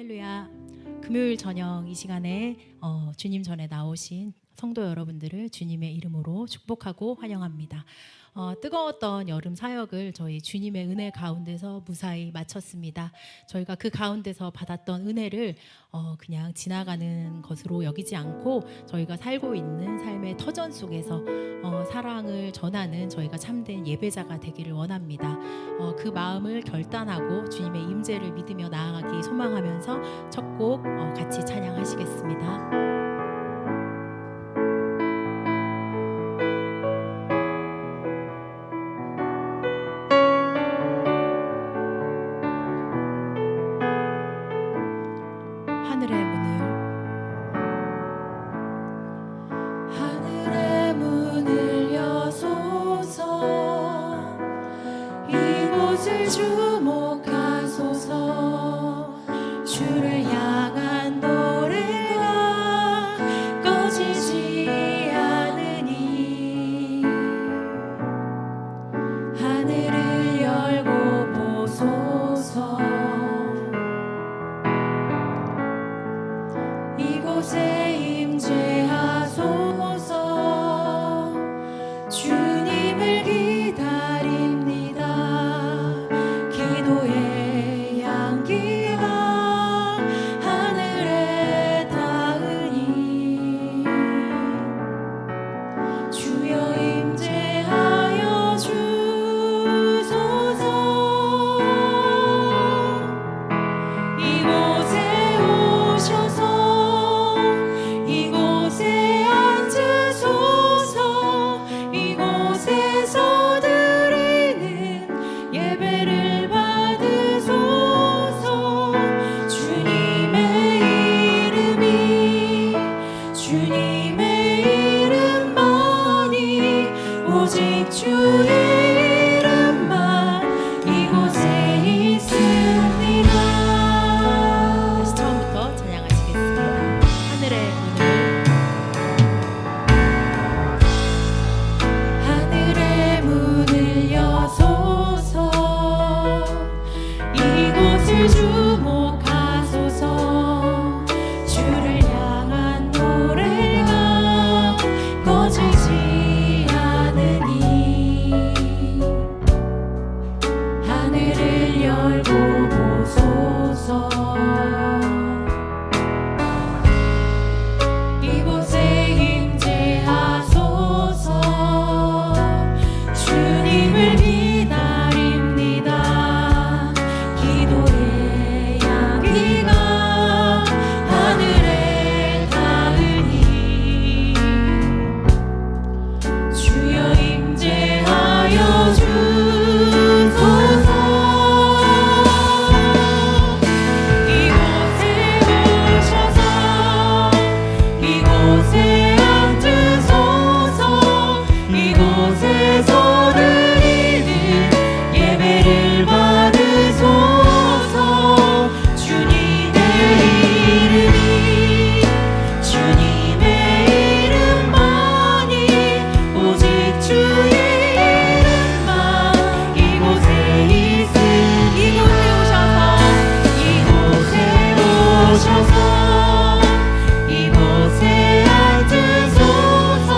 할렐루야. 금요일 저녁 이 시간에 주님 전에 나오신 성도 여러분들을 주님의 이름으로 축복하고 환영합니다. 뜨거웠던 여름 사역을 저희 주님의 은혜 가운데서 무사히 마쳤습니다. 저희가 그 가운데서 받았던 은혜를 그냥 지나가는 것으로 여기지 않고 저희가 살고 있는 삶의 터전 속에서 사랑을 전하는 저희가 참된 예배자가 되기를 원합니다. 그 마음을 결단하고 주님의 임재를 믿으며 나아가기 소망하면서 첫 곡 같이 찬양하시겠습니다. 주를 향한 노래가 꺼지지 않으니 하늘을 열고 보소서. 이곳에 임재하소서. 주님을 기다립니다. 기도의 향기가 하늘에 닿으니 주여 임재하여 주소서. 이곳에 오셔서 이곳에 앉으소서. 이곳에서 드리는 예배를 받으소서. 주님의 이름이 주님의 이름만이 오직 주의 이름만 이곳에 있습니다. 다시 처음부터 찬양하시겠습니다. 하늘의 문을 하늘의 문을 여소서. 이곳을 주목하소서. 주를 향한 노래가 꺼지지 않으니 하늘을 열고 보소서. 이곳에 임재하소서. 주님을 기다립니다. 기도의 향기가 하늘에 닿으니 주여 임재하여 주소서. 이곳에 오셔서 이곳에 앉으소서. 이곳에서 드리는 예배를 받으소서. 주님의 이름이 주님의 이름만이 오직 주의 이름만 이곳에 있으니 이곳에 오셔서 이곳에 앉으소서.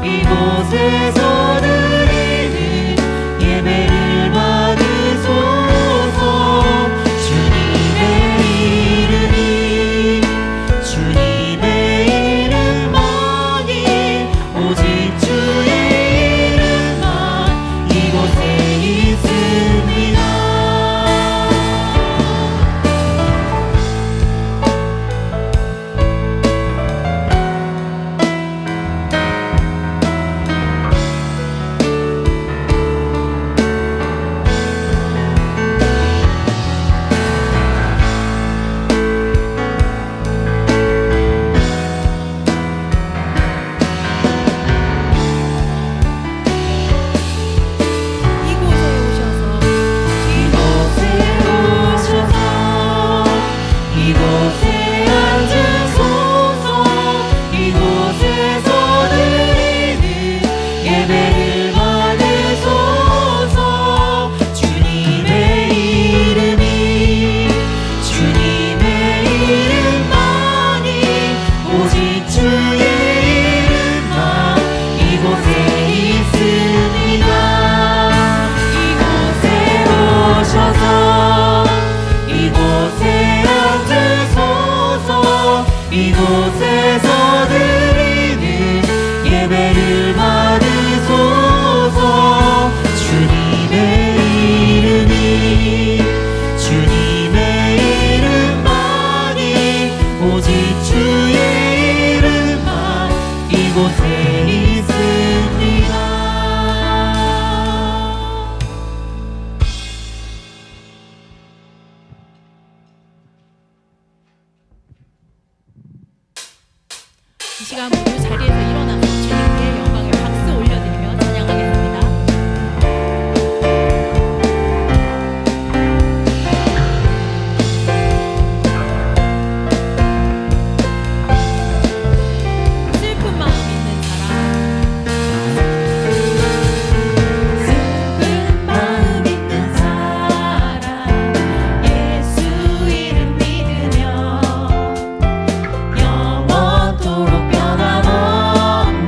이곳에서 드리는 예배를 받으소서. 주님의 이름이 주님의 이름만이 오직 주의 이름만 이곳에 있습니다. 이곳에서 드리는 예배를 받으소서. 주님의 이름만이 오직 주의 이름만 이곳에 있습니다. 이 시간 모두 자리에서 일어나서 주님께 영광의 박수 올려드리며 찬양하겠습니다. 슬픈 마음 있는 사람, 슬픈 마음 있는 사람 예수 이름 믿으며 영원토록 변함없는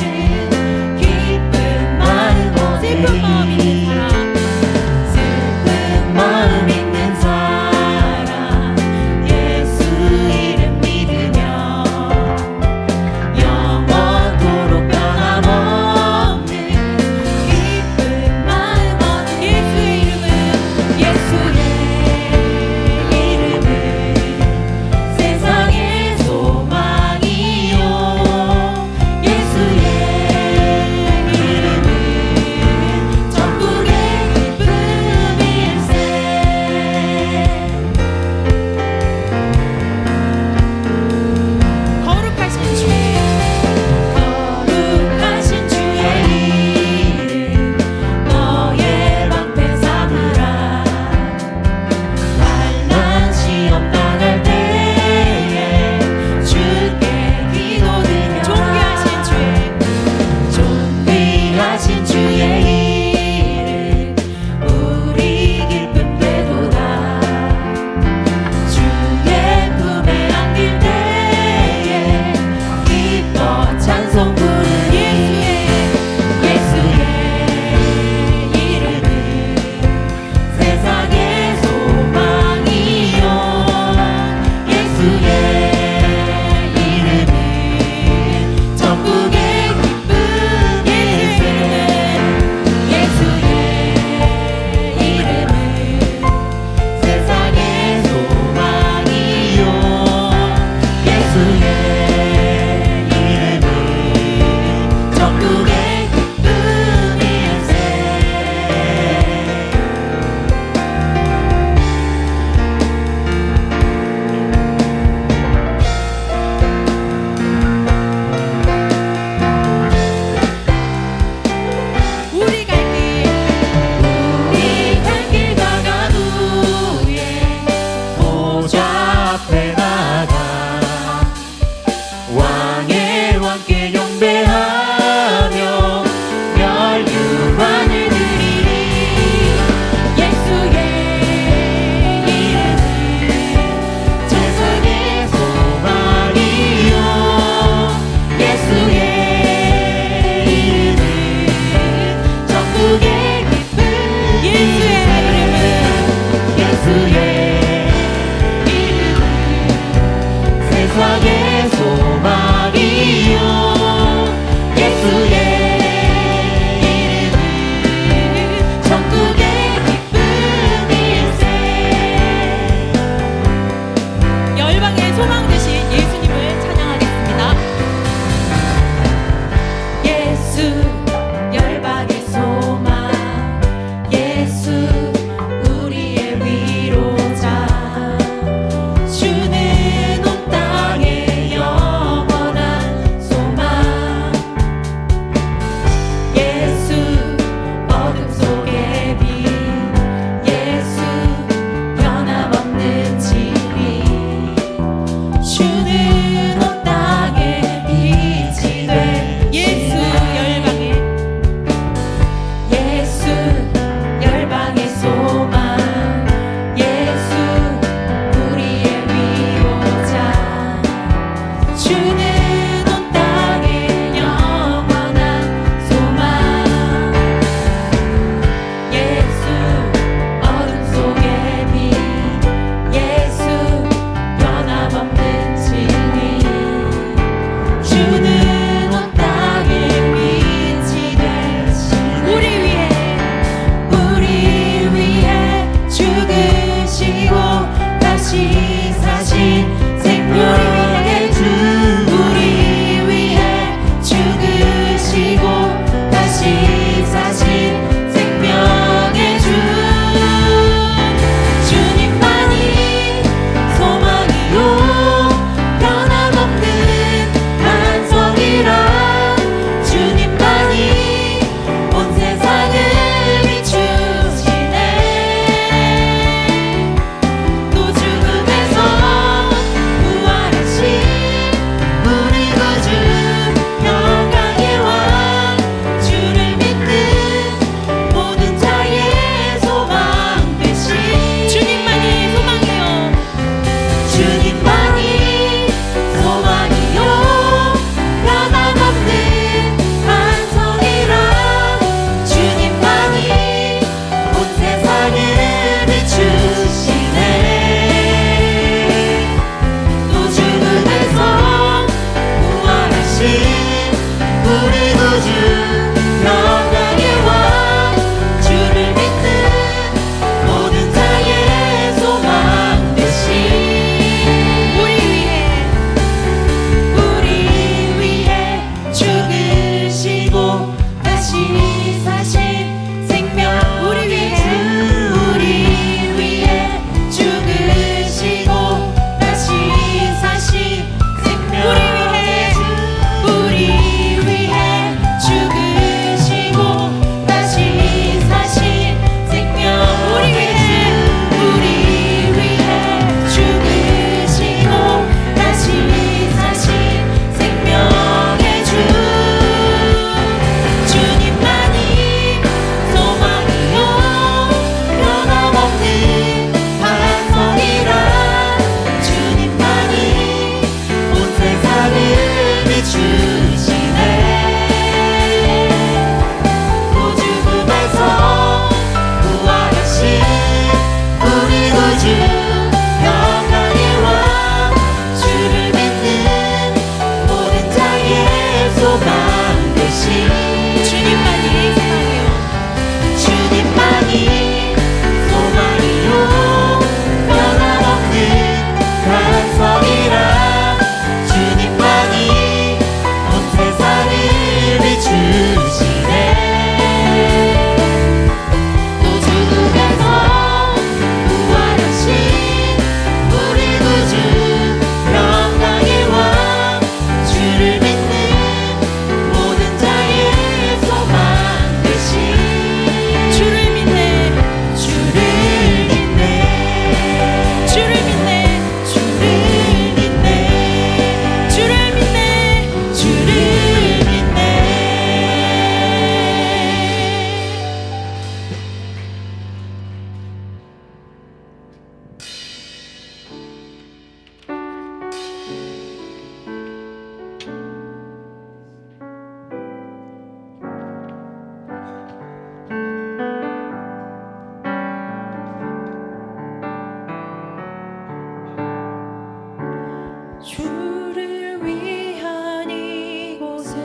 주를 위한 이곳에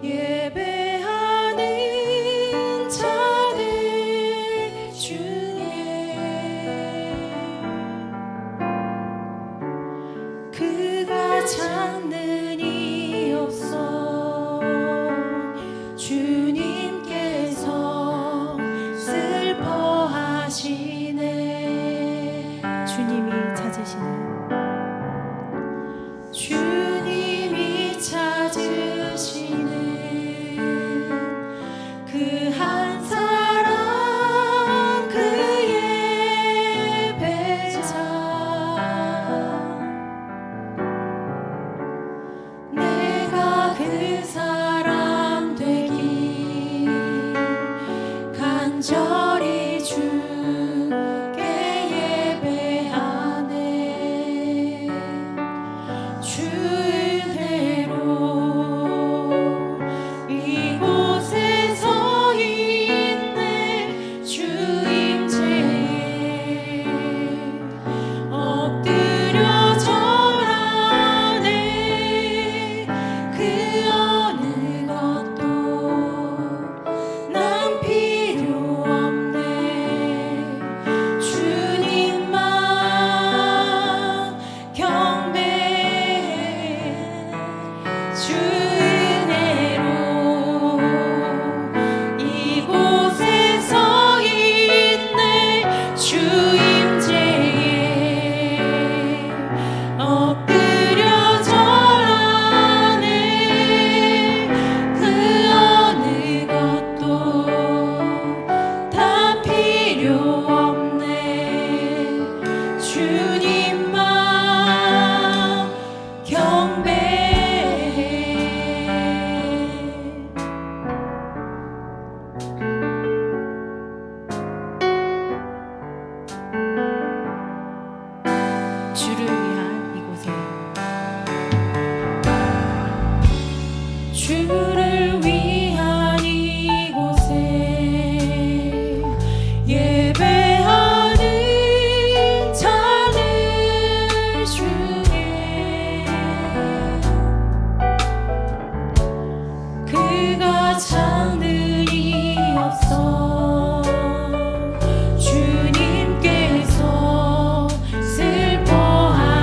예배하는 자들 중에 그가 찾는 이 없어 주님께서 슬퍼하시네. 주님이 찾으시는 그 한 사람 그의 배자 내가 그 사람 되기 간절히 주께 예배하네. 주 은혜로 이곳에 서 있네. 주 임재에 엎드려 절하네. 그 어느 것도 난 필요 없네. 주님만 경배해. 주 은혜로 이곳에 서 있네. 주 임재에 엎드려 절하네. 그 어느 것도 다 필요 없네. 주님만 경배해. 주를 위한 이곳에 주를 위한 이곳에 예배하는 자들 중에 그가 찾는 이 없어 주님께서 슬퍼하시네.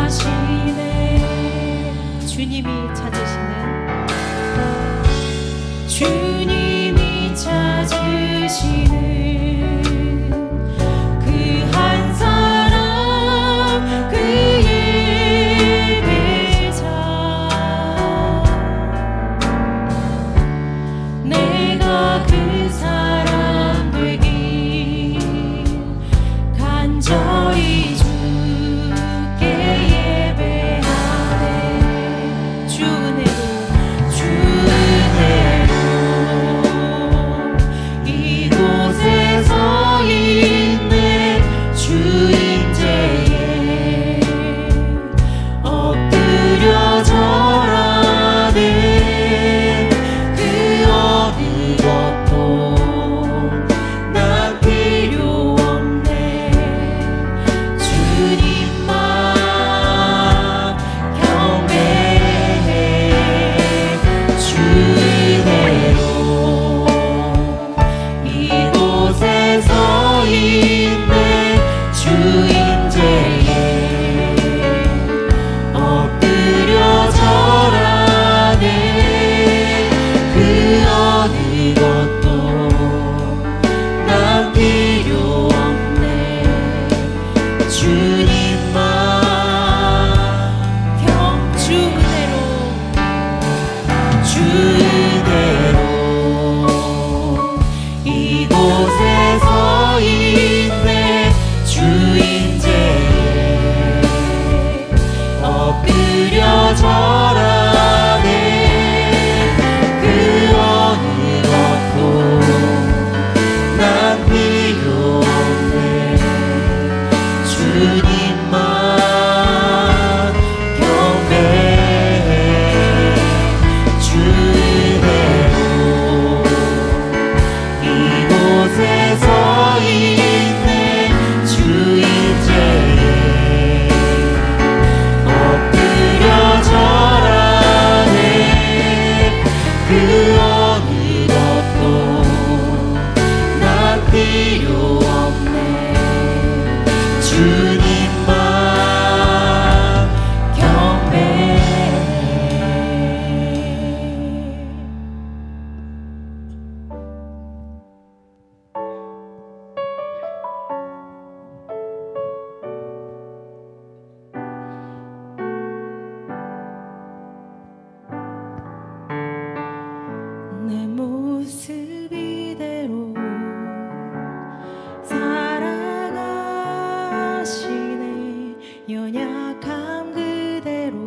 연약함 그대로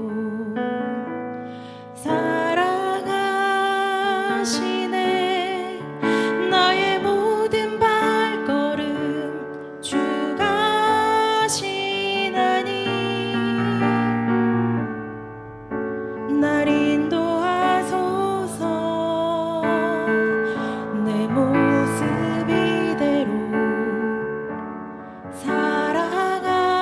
사랑하시네. 나의 모든 발걸음 주가 하시나니 날 인도하소서. 내 모습 이대로 사랑하시네.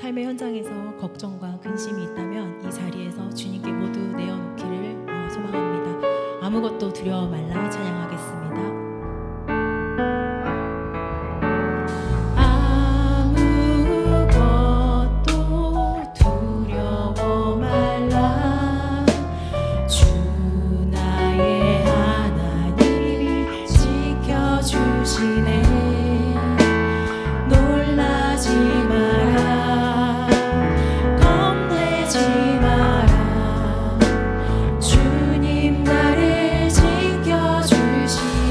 삶의 현장에서 걱정과 근심이 있다면 이 자리에서 주님께 모두 내어놓기를 소망합니다. 아무것도 두려워 말라 찬양하겠습니다. 아무것도 두려워 말라 주 나의 하나님이 지켜주시네 놀라지 마라 겁내지 마라 주님 나를 지켜주시네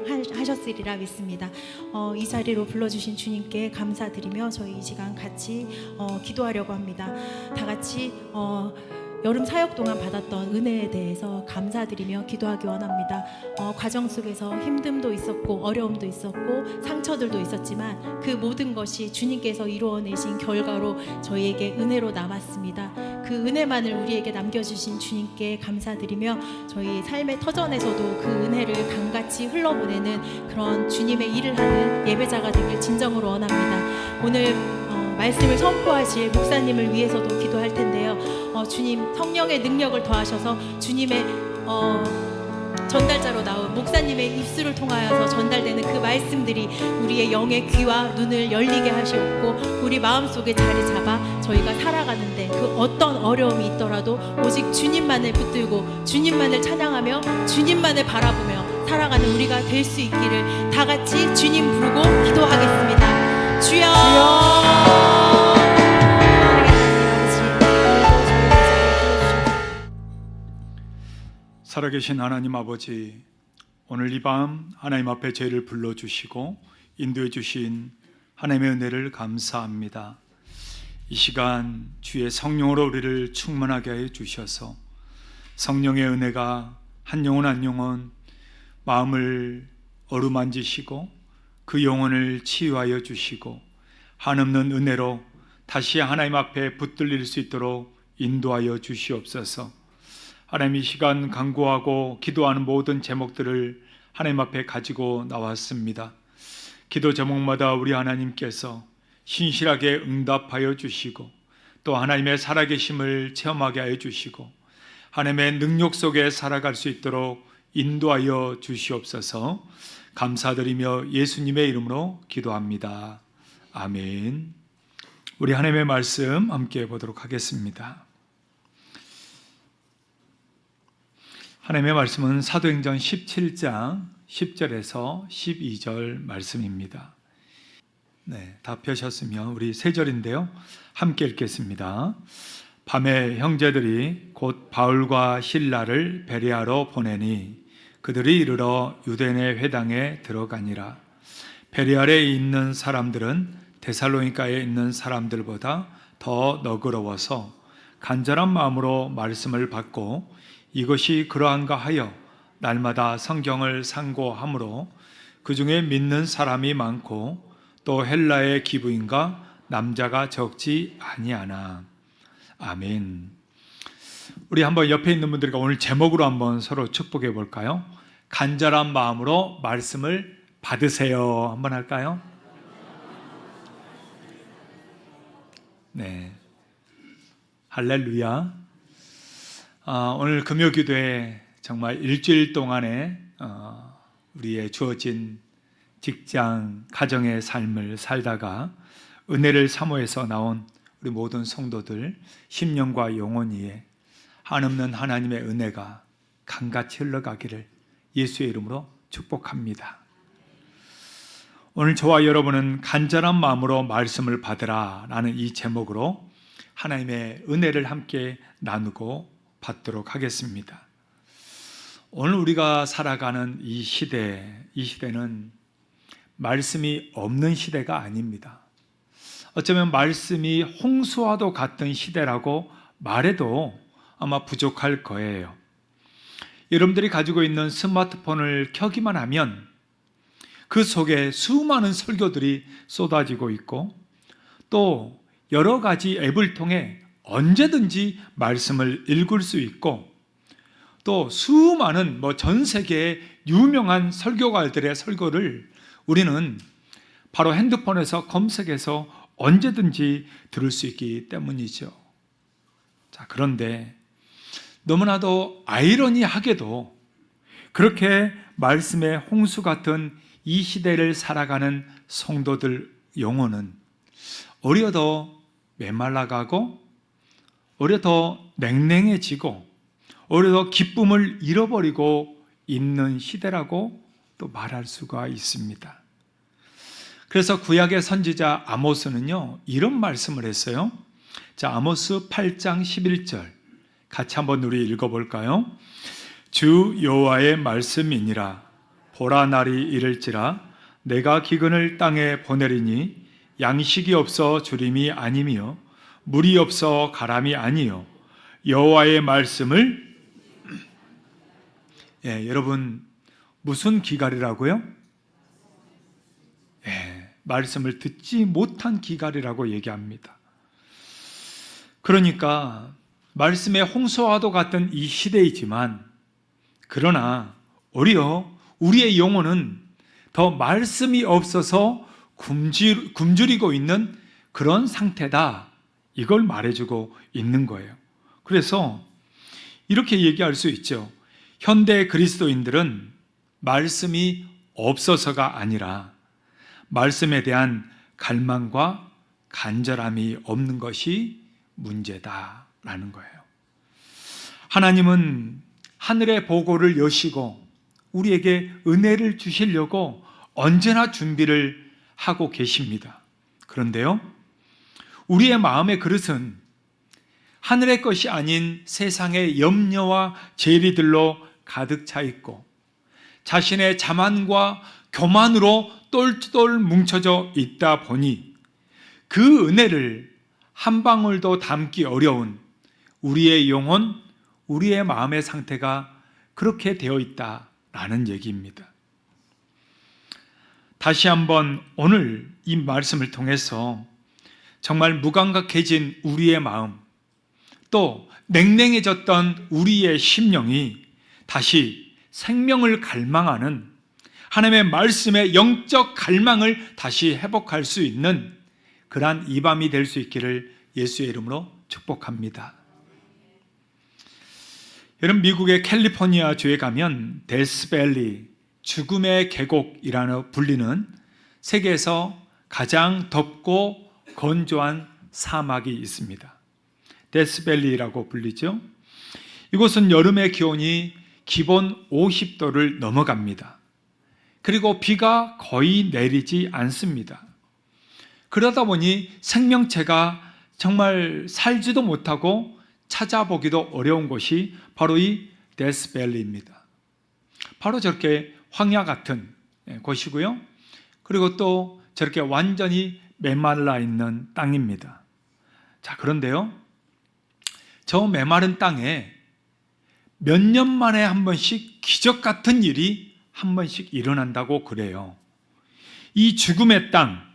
진행하셨으리라 믿습니다. 이 자리로 불러주신 주님께 감사드리며 저희 이 시간 같이 기도하려고 합니다. 다 같이 여름 사역 동안 받았던 은혜에 대해서 감사드리며 기도하기 원합니다. 과정 속에서 힘듦도 있었고 어려움도 있었고 상처들도 있었지만 그 모든 것이 주님께서 이루어내신 결과로 저희에게 은혜로 남았습니다. 그 은혜만을 우리에게 남겨주신 주님께 감사드리며 저희 삶의 터전에서도 그 은혜를 강같이 흘러보내는 그런 주님의 일을 하는 예배자가 되길 진정으로 원합니다. 오늘 말씀을 선포하실 목사님을 위해서도 기도할 텐데요. 주님 성령의 능력을 더하셔서 주님의 전달자로 나온 목사님의 입술을 통하여서 전달되는 그 말씀들이 우리의 영의 귀와 눈을 열리게 하시옵고 우리 마음속에 자리 잡아 저희가 살아가는데 그 어떤 어려움이 있더라도 오직 주님만을 붙들고 주님만을 찬양하며 주님만을 바라보며 살아가는 우리가 될 수 있기를 다 같이 주님 부르고 기도하겠습니다. 주여! 살아계신 하나님 아버지, 오늘 이 밤 하나님 앞에 저희를 불러주시고 인도해 주신 하나님의 은혜를 감사합니다. 이 시간 주의 성령으로 우리를 충만하게 해 주셔서 성령의 은혜가 한 영혼 한 영혼 마음을 어루만지시고 그 영혼을 치유하여 주시고 한없는 은혜로 다시 하나님 앞에 붙들릴 수 있도록 인도하여 주시옵소서. 하나님, 이 시간 간구하고 기도하는 모든 제목들을 하나님 앞에 가지고 나왔습니다. 기도 제목마다 우리 하나님께서 신실하게 응답하여 주시고 또 하나님의 살아계심을 체험하게 하여 주시고 하나님의 능력 속에 살아갈 수 있도록 인도하여 주시옵소서. 감사드리며 예수님의 이름으로 기도합니다. 아멘. 우리 하나님의 말씀 함께 보도록 하겠습니다. 하나님의 말씀은 사도행전 17장 10절에서 12절 말씀입니다. 네, 다 펴셨으면 우리 세 절인데요. 함께 읽겠습니다. 밤에 형제들이 곧 바울과 실라를 베레아로 보내니 그들이 이르러 유대인의 회당에 들어가니라. 베레아에 있는 사람들은 데살로니가에 있는 사람들보다 더 너그러워서 간절한 마음으로 말씀을 받고 이것이 그러한가 하여 날마다 성경을 상고하므로 그 중에 믿는 사람이 많고 또 헬라의 기부인과 남자가 적지 아니하나. 아멘. 우리 한번 옆에 있는 분들과 오늘 제목으로 한번 서로 축복해 볼까요? 간절한 마음으로 말씀을 받으세요. 한번 할까요? 네. 할렐루야. 오늘 금요기도에 정말 일주일 동안에 우리의 주어진 직장, 가정의 삶을 살다가 은혜를 사모해서 나온 우리 모든 성도들 심령과 영혼이에 한없는 하나님의 은혜가 강같이 흘러가기를 예수의 이름으로 축복합니다. 오늘 저와 여러분은 간절한 마음으로 말씀을 받으라 라는 이 제목으로 하나님의 은혜를 함께 나누고 받도록 하겠습니다. 오늘 우리가 살아가는 이 시대는 말씀이 없는 시대가 아닙니다. 어쩌면 말씀이 홍수와도 같은 시대라고 말해도 아마 부족할 거예요. 여러분들이 가지고 있는 스마트폰을 켜기만 하면 그 속에 수많은 설교들이 쏟아지고 있고 또 여러 가지 앱을 통해 언제든지 말씀을 읽을 수 있고 또 수많은 전 세계의 유명한 설교가들의 설교를 우리는 바로 핸드폰에서 검색해서 언제든지 들을 수 있기 때문이죠. 자, 그런데 너무나도 아이러니하게도 그렇게 말씀의 홍수 같은 이 시대를 살아가는 성도들 영혼은 오히려 더 메말라가고 오히려 더 냉랭해지고 오히려 더 기쁨을 잃어버리고 있는 시대라고 또 말할 수가 있습니다. 그래서 구약의 선지자 아모스는요 이런 말씀을 했어요. 자, 아모스 8장 11절 같이 한번 우리 읽어볼까요? 주 여호와의 말씀이니라. 보라 날이 이를지라 내가 기근을 땅에 보내리니 양식이 없어 주림이 아니며 물이 없어 가람이 아니요 여호와의 말씀을 여러분 무슨 기갈이라고요? 말씀을 듣지 못한 기갈이라고 얘기합니다. 그러니까 말씀의 홍수와도 같은 이 시대이지만 그러나 오히려 우리의 영혼은 더 말씀이 없어서 굶주리고 있는 그런 상태다, 이걸 말해주고 있는 거예요. 그래서 이렇게 얘기할 수 있죠. 현대 그리스도인들은 말씀이 없어서가 아니라 말씀에 대한 갈망과 간절함이 없는 것이 문제다라는 거예요. 하나님은 하늘의 보고를 여시고 우리에게 은혜를 주시려고 언제나 준비를 하고 계십니다. 그런데요, 우리의 마음의 그릇은 하늘의 것이 아닌 세상의 염려와 재리들로 가득 차 있고 자신의 자만과 교만으로 똘똘 뭉쳐져 있다 보니 그 은혜를 한 방울도 담기 어려운 우리의 영혼, 우리의 마음의 상태가 그렇게 되어 있다라는 얘기입니다. 다시 한번 오늘 이 말씀을 통해서 정말 무감각해진 우리의 마음, 또 냉랭해졌던 우리의 심령이 다시 생명을 갈망하는 하나님의 말씀의 영적 갈망을 다시 회복할 수 있는 그러한 이 밤이 될 수 있기를 예수의 이름으로 축복합니다. 여러분, 미국의 캘리포니아 주에 가면 데스밸리, 죽음의 계곡이라고 불리는 세계에서 가장 덥고 건조한 사막이 있습니다. 데스밸리라고 불리죠. 이곳은 여름의 기온이 기본 50도를 넘어갑니다. 그리고 비가 거의 내리지 않습니다. 그러다 보니 생명체가 정말 살지도 못하고 찾아보기도 어려운 곳이 바로 이 데스밸리입니다. 바로 저렇게 황야 같은 곳이고요. 그리고 또 저렇게 완전히 메말라 있는 땅입니다. 자, 그런데요, 저 메마른 땅에 몇 년 만에 한 번씩 기적 같은 일이 한 번씩 일어난다고 그래요. 이 죽음의 땅,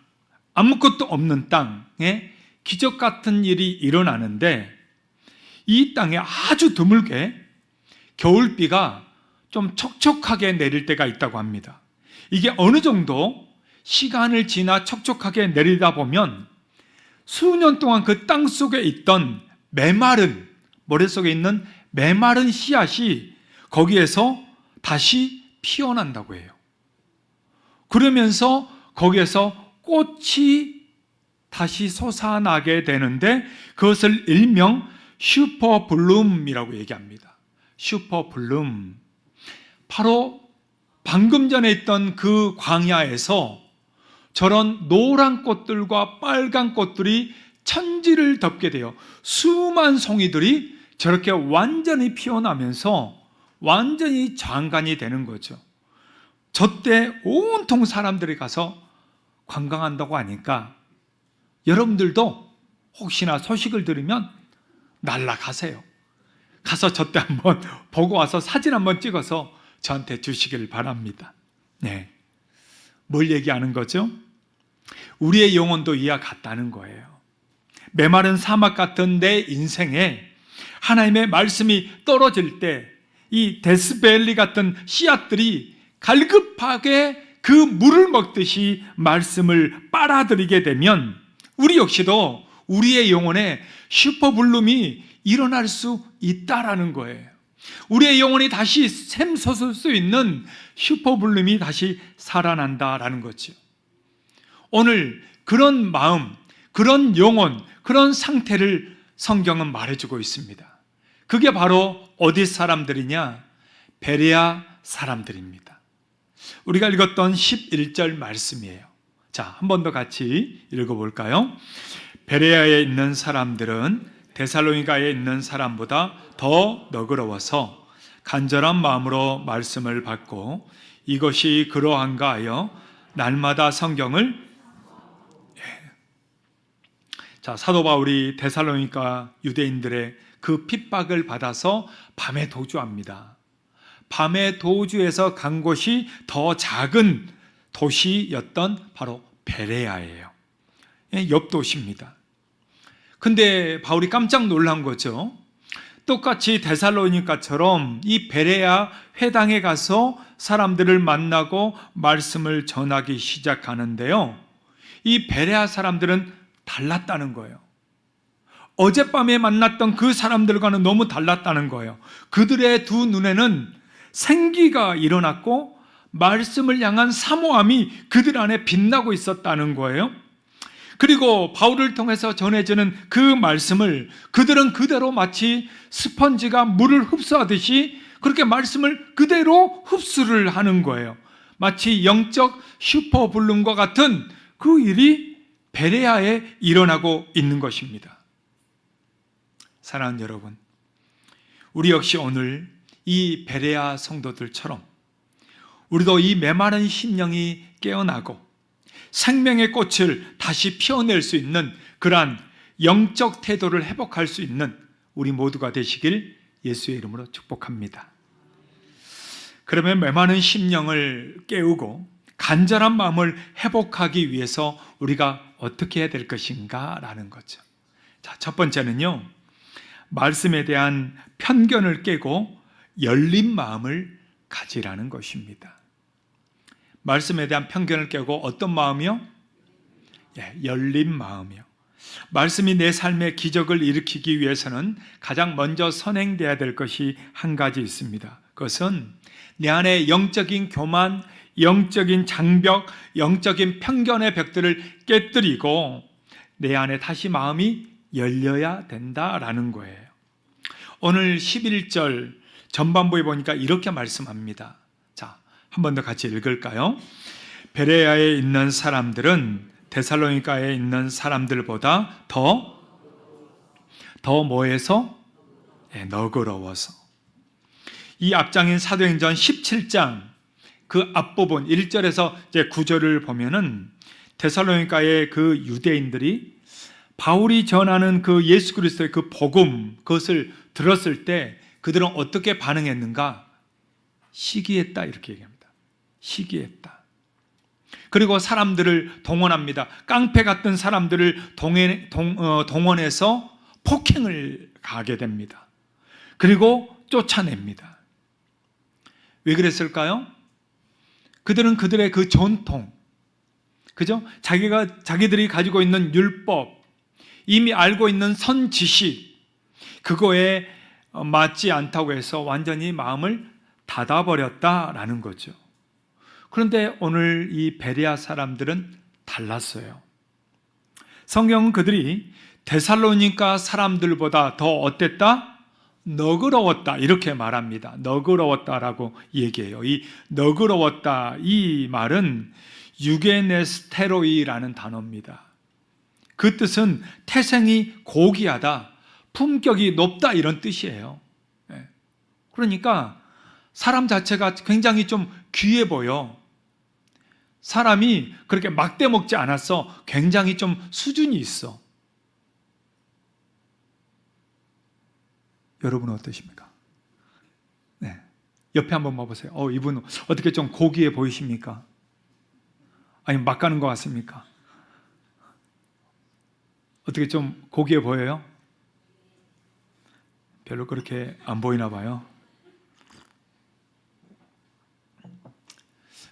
아무것도 없는 땅에 기적 같은 일이 일어나는데 이 땅에 아주 드물게 겨울비가 좀 촉촉하게 내릴 때가 있다고 합니다. 이게 어느 정도 시간을 지나 촉촉하게 내리다 보면 수년 동안 그 땅 속에 있던 메마른, 머릿속에 있는 메마른 씨앗이 거기에서 다시 피어난다고 해요. 그러면서 거기에서 꽃이 다시 솟아나게 되는데 그것을 일명 슈퍼블룸이라고 얘기합니다. 슈퍼블룸. 바로 방금 전에 있던 그 광야에서 저런 노란 꽃들과 빨간 꽃들이 천지를 덮게 돼요. 수만 송이들이 저렇게 완전히 피어나면서 완전히 장관이 되는 거죠. 저때 온통 사람들이 가서 관광한다고 하니까 여러분들도 혹시나 소식을 들으면 날아가세요. 가서 저때 한번 보고 와서 사진 한번 찍어서 저한테 주시길 바랍니다. 네. 뭘 얘기하는 거죠? 우리의 영혼도 이와 같다는 거예요. 메마른 사막 같은 내 인생에 하나님의 말씀이 떨어질 때 이 데스밸리 같은 씨앗들이 갈급하게 그 물을 먹듯이 말씀을 빨아들이게 되면 우리 역시도 우리의 영혼에 슈퍼블룸이 일어날 수 있다라는 거예요. 우리의 영혼이 다시 샘솟을 수 있는 슈퍼블룸이 다시 살아난다라는 거죠. 오늘 그런 마음, 그런 영혼, 그런 상태를 성경은 말해주고 있습니다. 그게 바로 어디 사람들이냐? 베레아 사람들입니다. 우리가 읽었던 11절 말씀이에요. 자, 한 번 더 같이 읽어볼까요? 베레아에 있는 사람들은 데살로니가에 있는 사람보다 더 너그러워서 간절한 마음으로 말씀을 받고 이것이 그러한가 하여 날마다 성경을 자, 사도 바울이 데살로니가 유대인들의 그 핍박을 받아서 밤에 도주합니다. 밤에 도주해서 간 곳이 더 작은 도시였던 바로 베레아예요. 옆 도시입니다. 근데 바울이 깜짝 놀란 거죠. 똑같이 데살로니가처럼 이 베레아 회당에 가서 사람들을 만나고 말씀을 전하기 시작하는데요. 이 베레아 사람들은 달랐다는 거예요. 어젯밤에 만났던 그 사람들과는 너무 달랐다는 거예요. 그들의 두 눈에는 생기가 일어났고 말씀을 향한 사모함이 그들 안에 빛나고 있었다는 거예요. 그리고 바울을 통해서 전해지는 그 말씀을 그들은 그대로 마치 스펀지가 물을 흡수하듯이 그렇게 말씀을 그대로 흡수를 하는 거예요. 마치 영적 슈퍼블룸과 같은 그 일이 베레아에 일어나고 있는 것입니다. 사랑하는 여러분, 우리 역시 오늘 이 베레아 성도들처럼 우리도 이 메마른 심령이 깨어나고 생명의 꽃을 다시 피워낼 수 있는 그러한 영적 태도를 회복할 수 있는 우리 모두가 되시길 예수의 이름으로 축복합니다. 그러면 메마른 심령을 깨우고 간절한 마음을 회복하기 위해서 우리가 어떻게 해야 될 것인가 라는 거죠. 자, 첫 번째는요, 말씀에 대한 편견을 깨고 열린 마음을 가지라는 것입니다. 말씀에 대한 편견을 깨고 어떤 마음이요? 열린 마음이요. 말씀이 내 삶의 기적을 일으키기 위해서는 가장 먼저 선행돼야 될 것이 한 가지 있습니다. 그것은 내 안에 영적인 교만, 영적인 장벽, 영적인 편견의 벽들을 깨뜨리고 내 안에 다시 마음이 열려야 된다라는 거예요. 오늘 11절 전반부에 보니까 이렇게 말씀합니다. 자, 한 번 더 같이 읽을까요? 베레아에 있는 사람들은 데살로니가에 있는 사람들보다 더 뭐해서? 너그러워서. 이 앞장인 사도행전 17장 그 앞부분 1절에서 이제 9절을 보면은 데살로니가의 그 유대인들이 바울이 전하는 그 예수 그리스도의 그 복음, 그것을 들었을 때 그들은 어떻게 반응했는가? 시기했다, 이렇게 얘기합니다. 시기했다. 그리고 사람들을 동원합니다. 깡패 같은 사람들을 동원해서 폭행을 가하게 됩니다. 그리고 쫓아냅니다. 왜 그랬을까요? 그들은 그들의 그 전통, 그죠? 자기들이 가지고 있는 율법, 이미 알고 있는 선지식, 그거에 맞지 않다고 해서 완전히 마음을 닫아버렸다라는 거죠. 그런데 오늘 이 베레아 사람들은 달랐어요. 성경은 그들이 데살로니가 사람들보다 더 어땠다? 너그러웠다, 이렇게 말합니다. 너그러웠다라고 얘기해요. 이 너그러웠다, 이 말은 유게네스테로이라는 단어입니다. 그 뜻은 태생이 고귀하다, 품격이 높다, 이런 뜻이에요. 그러니까 사람 자체가 굉장히 좀 귀해 보여. 사람이 그렇게 막대 먹지 않았어. 굉장히 좀 수준이 있어. 여러분은 어떠십니까? 네. 옆에 한번 봐보세요. 이분 어떻게 좀 고귀해 보이십니까? 아니면 막 가는 것 같습니까? 어떻게 좀 고귀해 보여요? 별로 그렇게 안 보이나 봐요.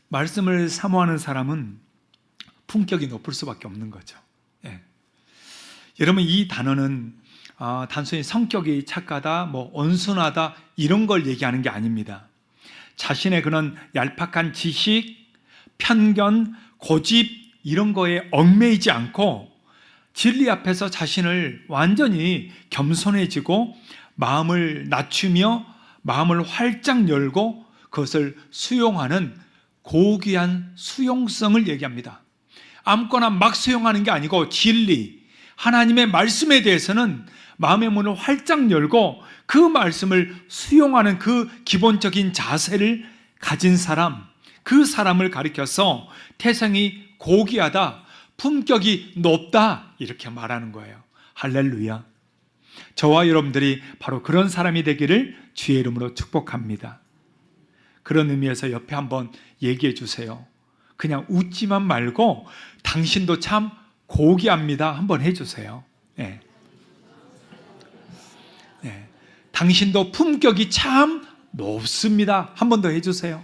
말씀을 사모하는 사람은 품격이 높을 수밖에 없는 거죠. 여러분, 이 단어는 단순히 성격이 착하다, 온순하다 이런 걸 얘기하는 게 아닙니다. 자신의 그런 얄팍한 지식, 편견, 고집 이런 거에 얽매이지 않고 진리 앞에서 자신을 완전히 겸손해지고 마음을 낮추며 마음을 활짝 열고 그것을 수용하는 고귀한 수용성을 얘기합니다. 아무거나 막 수용하는 게 아니고 진리, 하나님의 말씀에 대해서는 마음의 문을 활짝 열고 그 말씀을 수용하는 그 기본적인 자세를 가진 사람, 그 사람을 가리켜서 태생이 고귀하다, 품격이 높다 이렇게 말하는 거예요. 할렐루야. 저와 여러분들이 바로 그런 사람이 되기를 주의 이름으로 축복합니다. 그런 의미에서 옆에 한번 얘기해 주세요. 그냥 웃지만 말고 당신도 참 고귀합니다 한번 해주세요. 네. 네. 당신도 품격이 참 높습니다 한 번 더 해주세요.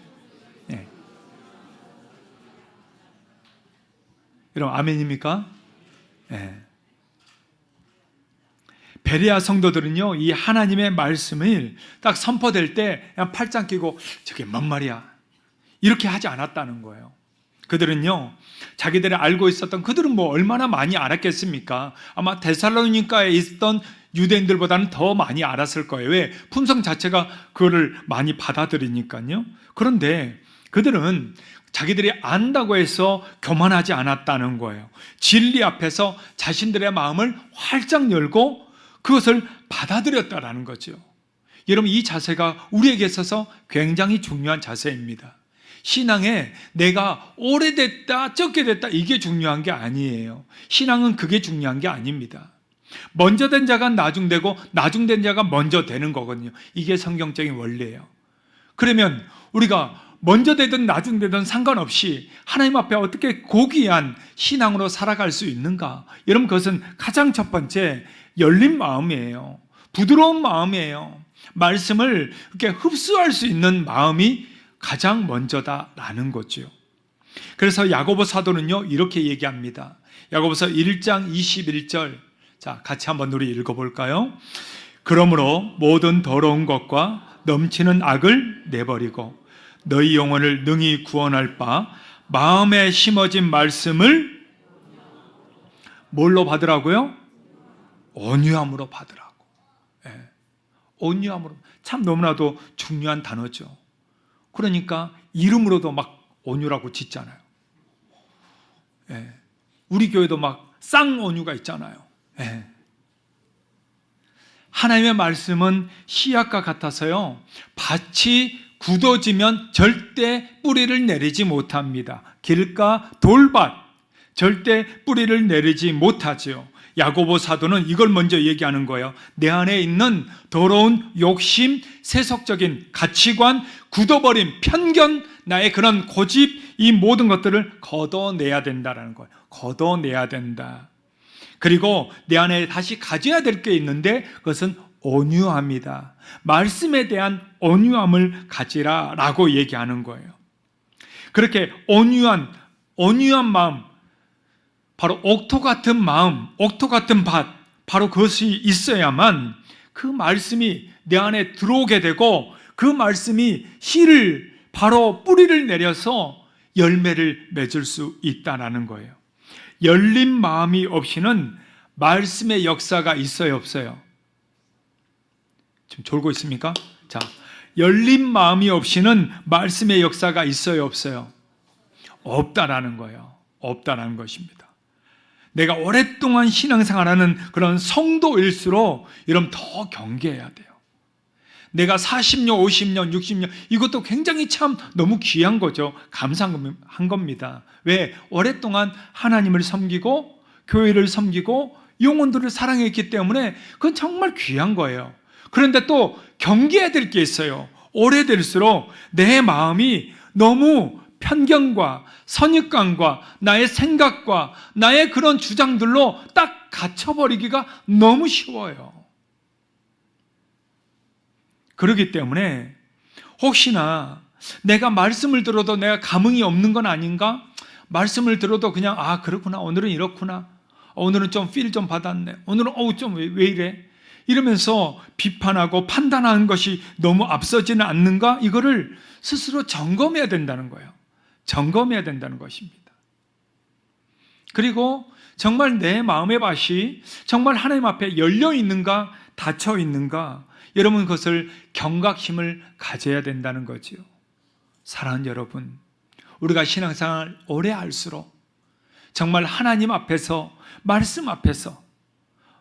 네. 여러분 아멘입니까? 네. 베레아 성도들은요, 이 하나님의 말씀을 딱 선포될 때 그냥 팔짱 끼고 저게 뭔 말이야 이렇게 하지 않았다는 거예요. 그들은요, 자기들이 알고 있었던, 그들은 뭐 얼마나 많이 알았겠습니까? 아마 데살로니가에 있던 유대인들보다는 더 많이 알았을 거예요. 왜? 품성 자체가 그거를 많이 받아들이니까요. 그런데 그들은 자기들이 안다고 해서 교만하지 않았다는 거예요. 진리 앞에서 자신들의 마음을 활짝 열고 그것을 받아들였다라는 거죠. 여러분, 이 자세가 우리에게 있어서 굉장히 중요한 자세입니다. 신앙에 내가 오래됐다 적게 됐다 이게 중요한 게 아니에요. 신앙은 그게 중요한 게 아닙니다. 먼저 된 자가 나중되고 나중된 자가 먼저 되는 거거든요. 이게 성경적인 원리예요. 그러면 우리가 먼저 되든 나중되든 상관없이 하나님 앞에 어떻게 고귀한 신앙으로 살아갈 수 있는가? 여러분, 그것은 가장 첫 번째 열린 마음이에요. 부드러운 마음이에요. 말씀을 이렇게 흡수할 수 있는 마음이 가장 먼저다라는 거죠. 그래서 야고보 사도는요, 이렇게 얘기합니다. 야고보서 1장 21절. 자, 같이 한번 우리 읽어볼까요? 그러므로 모든 더러운 것과 넘치는 악을 내버리고 너희 영혼을 능히 구원할 바 마음에 심어진 말씀을 뭘로 받으라고요? 온유함으로 받으라고. 예. 온유함으로. 참 너무나도 중요한 단어죠. 그러니까 이름으로도 막 온유라고 짓잖아요. 예. 우리 교회도 막 쌍온유가 있잖아요. 예. 하나님의 말씀은 씨앗과 같아서요, 밭이 굳어지면 절대 뿌리를 내리지 못합니다. 길가 돌밭 절대 뿌리를 내리지 못하지요. 야고보 사도는 이걸 먼저 얘기하는 거예요. 내 안에 있는 더러운 욕심, 세속적인 가치관, 굳어버린 편견, 나의 그런 고집, 이 모든 것들을 걷어내야 된다라는 거예요. 걷어내야 된다. 그리고 내 안에 다시 가져야 될 게 있는데 그것은 온유함이다. 말씀에 대한 온유함을 가지라라고 얘기하는 거예요. 그렇게 온유한 마음, 바로 옥토 같은 마음, 옥토 같은 밭, 바로 그것이 있어야만 그 말씀이 내 안에 들어오게 되고 그 말씀이 씨를, 바로 뿌리를 내려서 열매를 맺을 수 있다는 거예요. 열린 마음이 없이는 말씀의 역사가 있어요, 없어요? 지금 졸고 있습니까? 자, 열린 마음이 없이는 말씀의 역사가 있어요, 없어요? 없다라는 거예요. 없다라는 것입니다. 내가 오랫동안 신앙생활하는 그런 성도일수록 여러분 더 경계해야 돼요. 내가 40년, 50년, 60년 이것도 굉장히 참 너무 귀한 거죠. 감사한 겁니다. 왜? 오랫동안 하나님을 섬기고 교회를 섬기고 영혼들을 사랑했기 때문에 그건 정말 귀한 거예요. 그런데 또 경계해야 될 게 있어요. 오래될수록 내 마음이 너무 편견과 선입관과 나의 생각과 나의 그런 주장들로 딱 갇혀버리기가 너무 쉬워요. 그렇기 때문에 혹시나 내가 말씀을 들어도 내가 감흥이 없는 건 아닌가? 말씀을 들어도 그냥 그렇구나, 오늘은 이렇구나, 오늘은 좀 필 좀 받았네, 오늘은 좀 왜 이래? 이러면서 비판하고 판단하는 것이 너무 앞서지는 않는가? 이거를 스스로 점검해야 된다는 거예요. 점검해야 된다는 것입니다. 그리고 정말 내 마음의 밭이 정말 하나님 앞에 열려 있는가, 닫혀 있는가, 여러분 그것을 경각심을 가져야 된다는 거지요. 사랑하는 여러분, 우리가 신앙생활 오래 할수록 정말 하나님 앞에서, 말씀 앞에서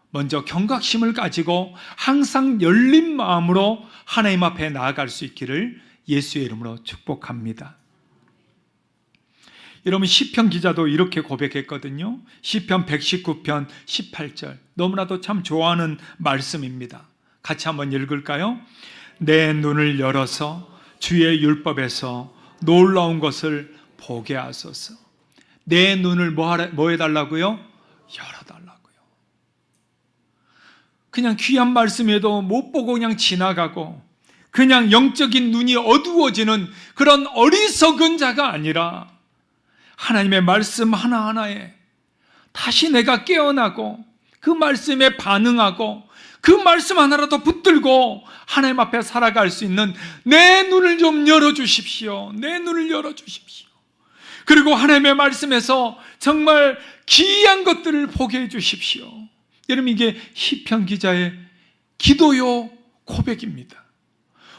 먼저 경각심을 가지고 항상 열린 마음으로 하나님 앞에 나아갈 수 있기를 예수의 이름으로 축복합니다. 여러분 시편 기자도 이렇게 고백했거든요. 시편 119편 18절. 너무나도 참 좋아하는 말씀입니다. 같이 한번 읽을까요? 내 눈을 열어서 주의 율법에서 놀라운 것을 보게 하소서. 내 눈을 뭐 해달라고요? 열어달라고요. 그냥 귀한 말씀에도 못 보고 그냥 지나가고 그냥 영적인 눈이 어두워지는 그런 어리석은 자가 아니라 하나님의 말씀 하나하나에 다시 내가 깨어나고 그 말씀에 반응하고 그 말씀 하나라도 붙들고 하나님 앞에 살아갈 수 있는 내 눈을 좀 열어주십시오. 내 눈을 열어주십시오. 그리고 하나님의 말씀에서 정말 기이한 것들을 보게 해주십시오. 여러분, 이게 시편 기자의 기도요 고백입니다.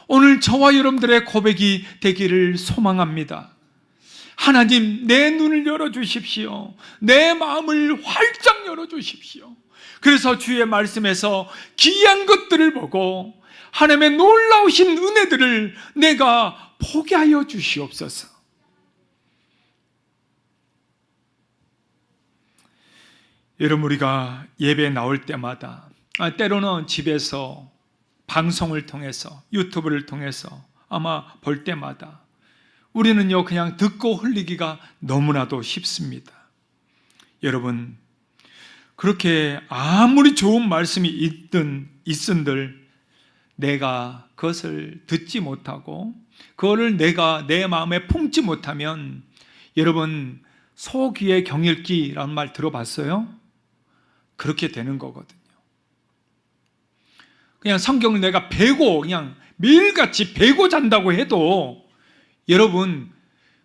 오늘 저와 여러분들의 고백이 되기를 소망합니다. 하나님, 내 눈을 열어주십시오. 내 마음을 활짝 열어주십시오. 그래서 주의 말씀에서 기이한 것들을 보고 하나님의 놀라우신 은혜들을 내가 보게 하여 주시옵소서. 여러분, 우리가 예배에 나올 때마다 때로는 집에서 방송을 통해서 유튜브를 통해서 아마 볼 때마다 우리는요 그냥 듣고 흘리기가 너무나도 쉽습니다. 여러분, 그렇게 아무리 좋은 말씀이 있은들 내가 그것을 듣지 못하고 그거를 내가 내 마음에 품지 못하면, 여러분, 소귀의 경읽기라는 말 들어봤어요? 그렇게 되는 거거든요. 그냥 성경을 내가 배고 그냥 매일같이 배고 잔다고 해도 여러분,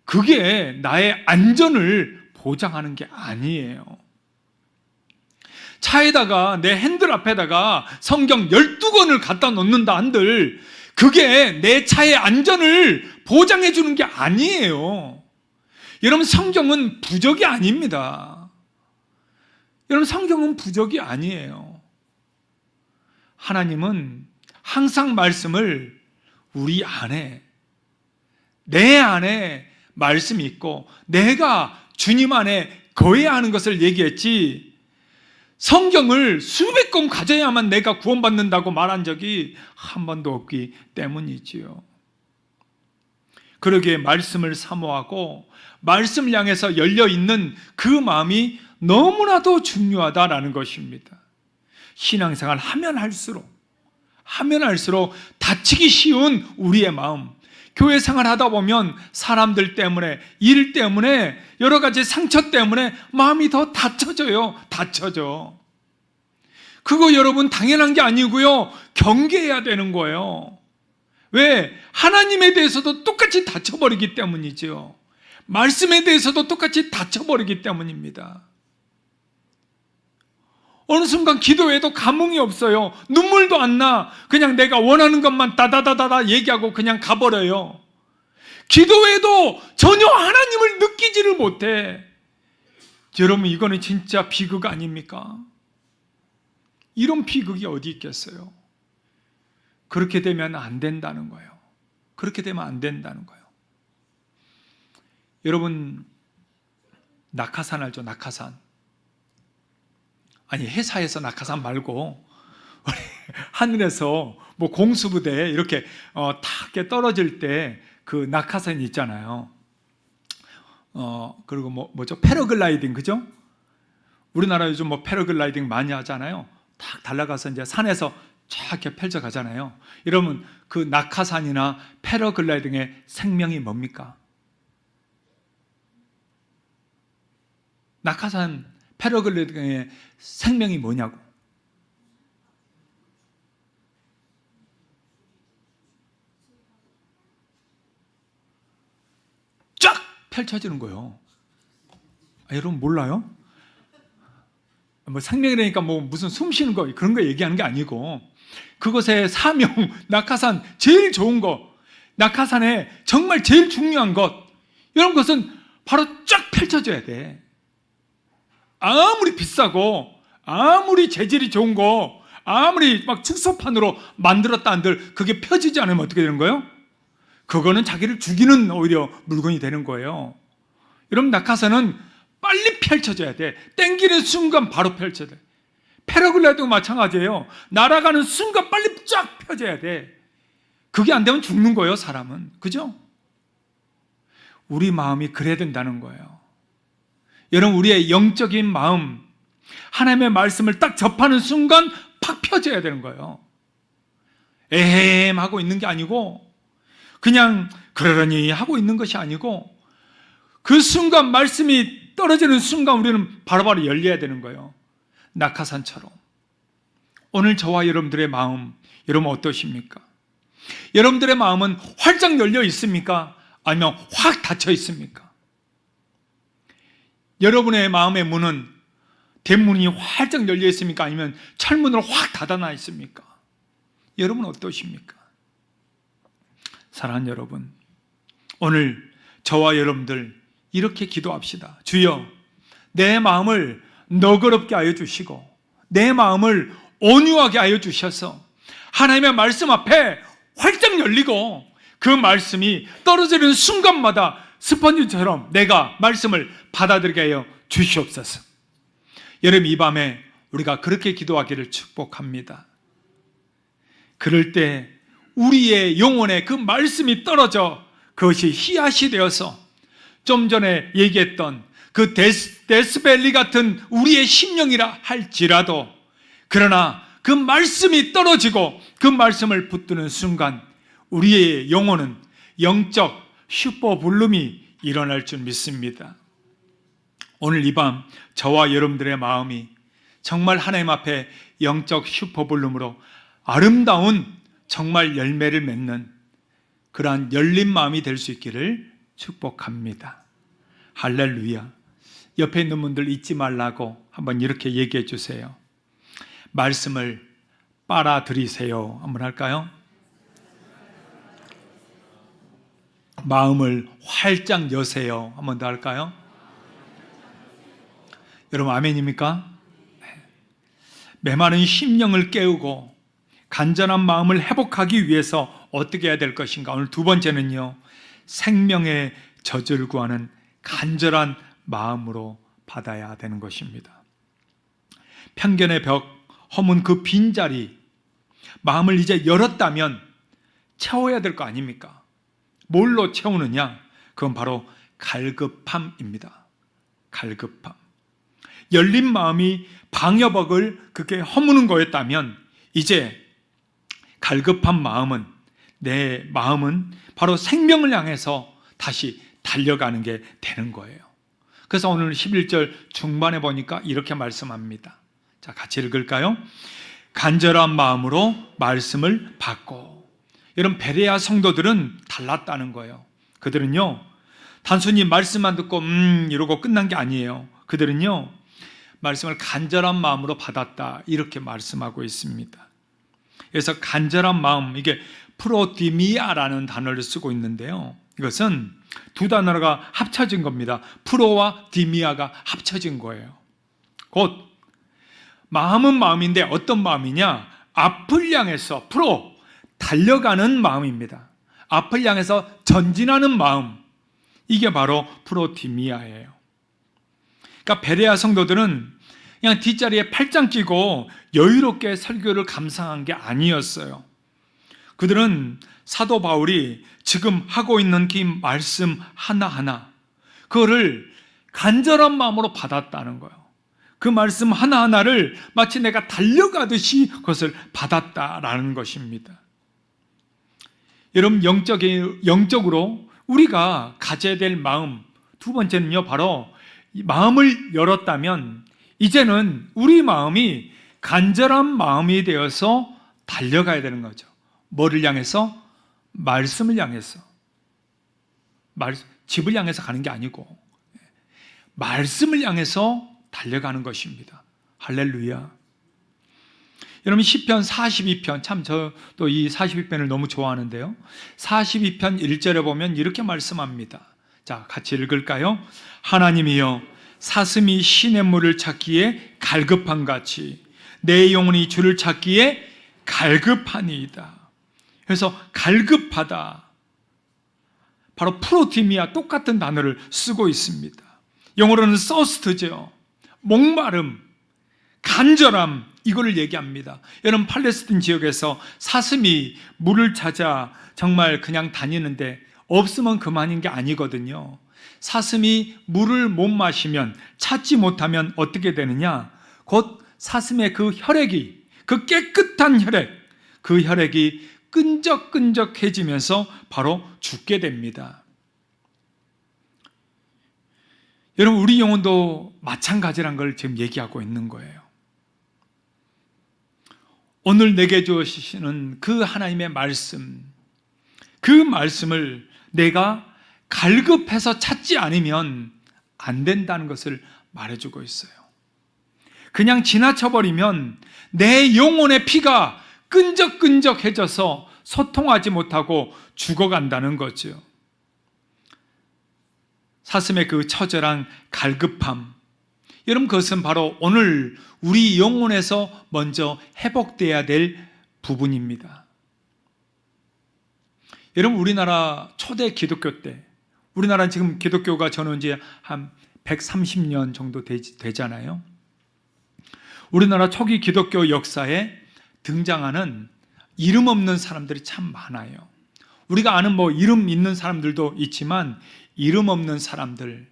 그게 나의 안전을 보장하는 게 아니에요. 차에다가 내 핸들 앞에다가 성경 12권을 갖다 놓는다 한들 그게 내 차의 안전을 보장해 주는 게 아니에요. 여러분, 성경은 부적이 아닙니다. 여러분, 성경은 부적이 아니에요. 하나님은 항상 말씀을 우리 안에, 내 안에 말씀이 있고 내가 주님 안에 거해야 하는 것을 얘기했지, 성경을 수백 권 가져야만 내가 구원받는다고 말한 적이 한 번도 없기 때문이지요. 그러기에 말씀을 사모하고 말씀을 향해서 열려있는 그 마음이 너무나도 중요하다라는 것입니다. 신앙생활 하면 할수록 다치기 쉬운 우리의 마음, 교회 생활하다 보면 사람들 때문에, 일 때문에, 여러 가지 상처 때문에 마음이 더 다쳐져. 그거 여러분 당연한 게 아니고요, 경계해야 되는 거예요. 왜? 하나님에 대해서도 똑같이 다쳐버리기 때문이죠. 말씀에 대해서도 똑같이 다쳐버리기 때문입니다. 어느 순간 기도해도 감흥이 없어요. 눈물도 안 나. 그냥 내가 원하는 것만 다다다다다 얘기하고 그냥 가버려요. 기도해도 전혀 하나님을 느끼지를 못해. 여러분, 이거는 진짜 비극 아닙니까? 이런 비극이 어디 있겠어요? 그렇게 되면 안 된다는 거예요. 그렇게 되면 안 된다는 거예요. 여러분, 낙하산 알죠? 낙하산. 아니, 회사에서 낙하산 말고 하늘에서 뭐 공수부대에 이렇게 탁 떨어질 때 그 낙하산이 있잖아요. 그리고 뭐죠? 패러글라이딩, 그죠? 우리나라 요즘 뭐 패러글라이딩 많이 하잖아요. 탁 달려가서 이제 산에서 쫙 이렇게 펼쳐 가잖아요. 여러분, 그 낙하산이나 패러글라이딩의 생명이 뭡니까? 낙하산, 패러글라이딩의 생명이 뭐냐고. 쫙 펼쳐지는 거예요. 여러분 몰라요? 뭐 생명이라니까 뭐 무슨 숨 쉬는 거 그런 거 얘기하는 게 아니고, 그것의 사명, 낙하산 제일 좋은 거, 낙하산의 정말 제일 중요한 것, 이런 것은 바로 쫙 펼쳐져야 돼. 아무리 비싸고 아무리 재질이 좋은 거, 아무리 막 축소판으로 만들었다 한들 그게 펴지지 않으면 어떻게 되는 거예요? 그거는 자기를 죽이는 오히려 물건이 되는 거예요. 여러분, 낙하산은 빨리 펼쳐져야 돼. 땡기는 순간 바로 펼쳐야 돼. 패러글라이딩도 마찬가지예요. 날아가는 순간 빨리 쫙 펴져야 돼. 그게 안 되면 죽는 거예요, 사람은. 그죠? 우리 마음이 그래야 된다는 거예요. 여러분, 우리의 영적인 마음, 하나님의 말씀을 딱 접하는 순간 팍 펴져야 되는 거예요. 에헴 하고 있는 게 아니고, 그냥 그러려니 하고 있는 것이 아니고, 그 순간 말씀이 떨어지는 순간 우리는 바로바로 열려야 되는 거예요. 낙하산처럼. 오늘 저와 여러분들의 마음, 여러분 어떠십니까? 여러분들의 마음은 활짝 열려 있습니까? 아니면 확 닫혀 있습니까? 여러분의 마음의 문은 대문이 활짝 열려 있습니까? 아니면 철문으로 확 닫아놔 있습니까? 여러분 어떠십니까? 사랑하는 여러분, 오늘 저와 여러분들 이렇게 기도합시다. 주여, 내 마음을 너그럽게 하여 주시고 내 마음을 온유하게 하여 주셔서 하나님의 말씀 앞에 활짝 열리고 그 말씀이 떨어지는 순간마다 스펀지처럼 내가 말씀을 받아들이게 하여 주시옵소서. 여러분, 이 밤에 우리가 그렇게 기도하기를 축복합니다. 그럴 때 우리의 영혼에 그 말씀이 떨어져 그것이 씨앗이 되어서 좀 전에 얘기했던 그 데스밸리 같은 우리의 심령이라 할지라도, 그러나 그 말씀이 떨어지고 그 말씀을 붙드는 순간 우리의 영혼은 영적 슈퍼블룸이 일어날 줄 믿습니다. 오늘 이 밤 저와 여러분들의 마음이 정말 하나님 앞에 영적 슈퍼블룸으로 아름다운 정말 열매를 맺는 그러한 열린 마음이 될 수 있기를 축복합니다. 할렐루야. 옆에 있는 분들 잊지 말라고 한번 이렇게 얘기해 주세요. 말씀을 빨아들이세요. 한번 할까요? 마음을 활짝 여세요. 한번 더 할까요? 여러분 아멘입니까? 메마른 심령을 깨우고 간절한 마음을 회복하기 위해서 어떻게 해야 될 것인가? 오늘 두 번째는요, 생명의 젖을 구하는 간절한 마음으로 받아야 되는 것입니다. 편견의 벽, 허문 그 빈자리, 마음을 이제 열었다면 채워야 될 거 아닙니까? 뭘로 채우느냐? 그건 바로 갈급함입니다. 갈급함. 열린 마음이 방여벽을 그렇게 허무는 거였다면 이제 갈급한 마음은, 내 마음은 바로 생명을 향해서 다시 달려가는 게 되는 거예요. 그래서 오늘 11절 중반에 보니까 이렇게 말씀합니다. 자, 같이 읽을까요? 간절한 마음으로 말씀을 받고. 여러분, 베레아 성도들은 달랐다는 거예요. 그들은요, 단순히 말씀만 듣고 이러고 끝난 게 아니에요. 그들은요, 말씀을 간절한 마음으로 받았다, 이렇게 말씀하고 있습니다. 그래서 간절한 마음, 이게 프로디미아라는 단어를 쓰고 있는데요, 이것은 두 단어가 합쳐진 겁니다. 프로와 디미아가 합쳐진 거예요. 곧 마음은 마음인데 어떤 마음이냐? 앞을 향해서 프로, 달려가는 마음입니다. 앞을 향해서 전진하는 마음, 이게 바로 프로디미아예요. 그러니까 베레아 성도들은 그냥 뒷자리에 팔짱 끼고 여유롭게 설교를 감상한 게 아니었어요. 그들은 사도 바울이 지금 하고 있는 그 말씀 하나하나, 그거를 간절한 마음으로 받았다는 거예요. 그 말씀 하나하나를 마치 내가 달려가듯이 그것을 받았다라는 것입니다. 여러분, 영적으로 우리가 가져야 될 마음, 두 번째는요, 바로 마음을 열었다면 이제는 우리 마음이 간절한 마음이 되어서 달려가야 되는 거죠. 뭐를 향해서? 말씀을 향해서. 집을 향해서 가는 게 아니고 말씀을 향해서 달려가는 것입니다. 할렐루야. 여러분, 시편 42편, 참 저도 이 42편을 너무 좋아하는데요, 42편 1절에 보면 이렇게 말씀합니다. 자, 같이 읽을까요? 하나님이여, 사슴이 시냇물을 찾기에 갈급한 같이 내 영혼이 주를 찾기에 갈급하니이다. 그래서 갈급하다, 바로 프로티미아 똑같은 단어를 쓰고 있습니다. 영어로는 thirst죠. 목마름, 간절함, 이거를 얘기합니다. 여러분, 팔레스틴 지역에서 사슴이 물을 찾아 정말 그냥 다니는데 없으면 그만인 게 아니거든요. 사슴이 물을 못 마시면, 찾지 못하면 어떻게 되느냐? 곧 사슴의 그 혈액이, 그 깨끗한 혈액, 그 혈액이 끈적끈적해지면서 바로 죽게 됩니다. 여러분, 우리 영혼도 마찬가지란 걸 지금 얘기하고 있는 거예요. 오늘 내게 주시는 그 하나님의 말씀, 그 말씀을 내가 갈급해서 찾지 않으면 안 된다는 것을 말해주고 있어요. 그냥 지나쳐버리면 내 영혼의 피가 끈적끈적해져서 소통하지 못하고 죽어간다는 거죠. 사슴의 그 처절한 갈급함, 여러분, 그것은 바로 오늘 우리 영혼에서 먼저 회복돼야 될 부분입니다. 여러분, 우리나라 초대 기독교 때, 우리나라는 지금 기독교가 저는 이제 한 130년 정도 되잖아요. 우리나라 초기 기독교 역사에 등장하는 이름 없는 사람들이 참 많아요. 우리가 아는 뭐 이름 있는 사람들도 있지만 이름 없는 사람들,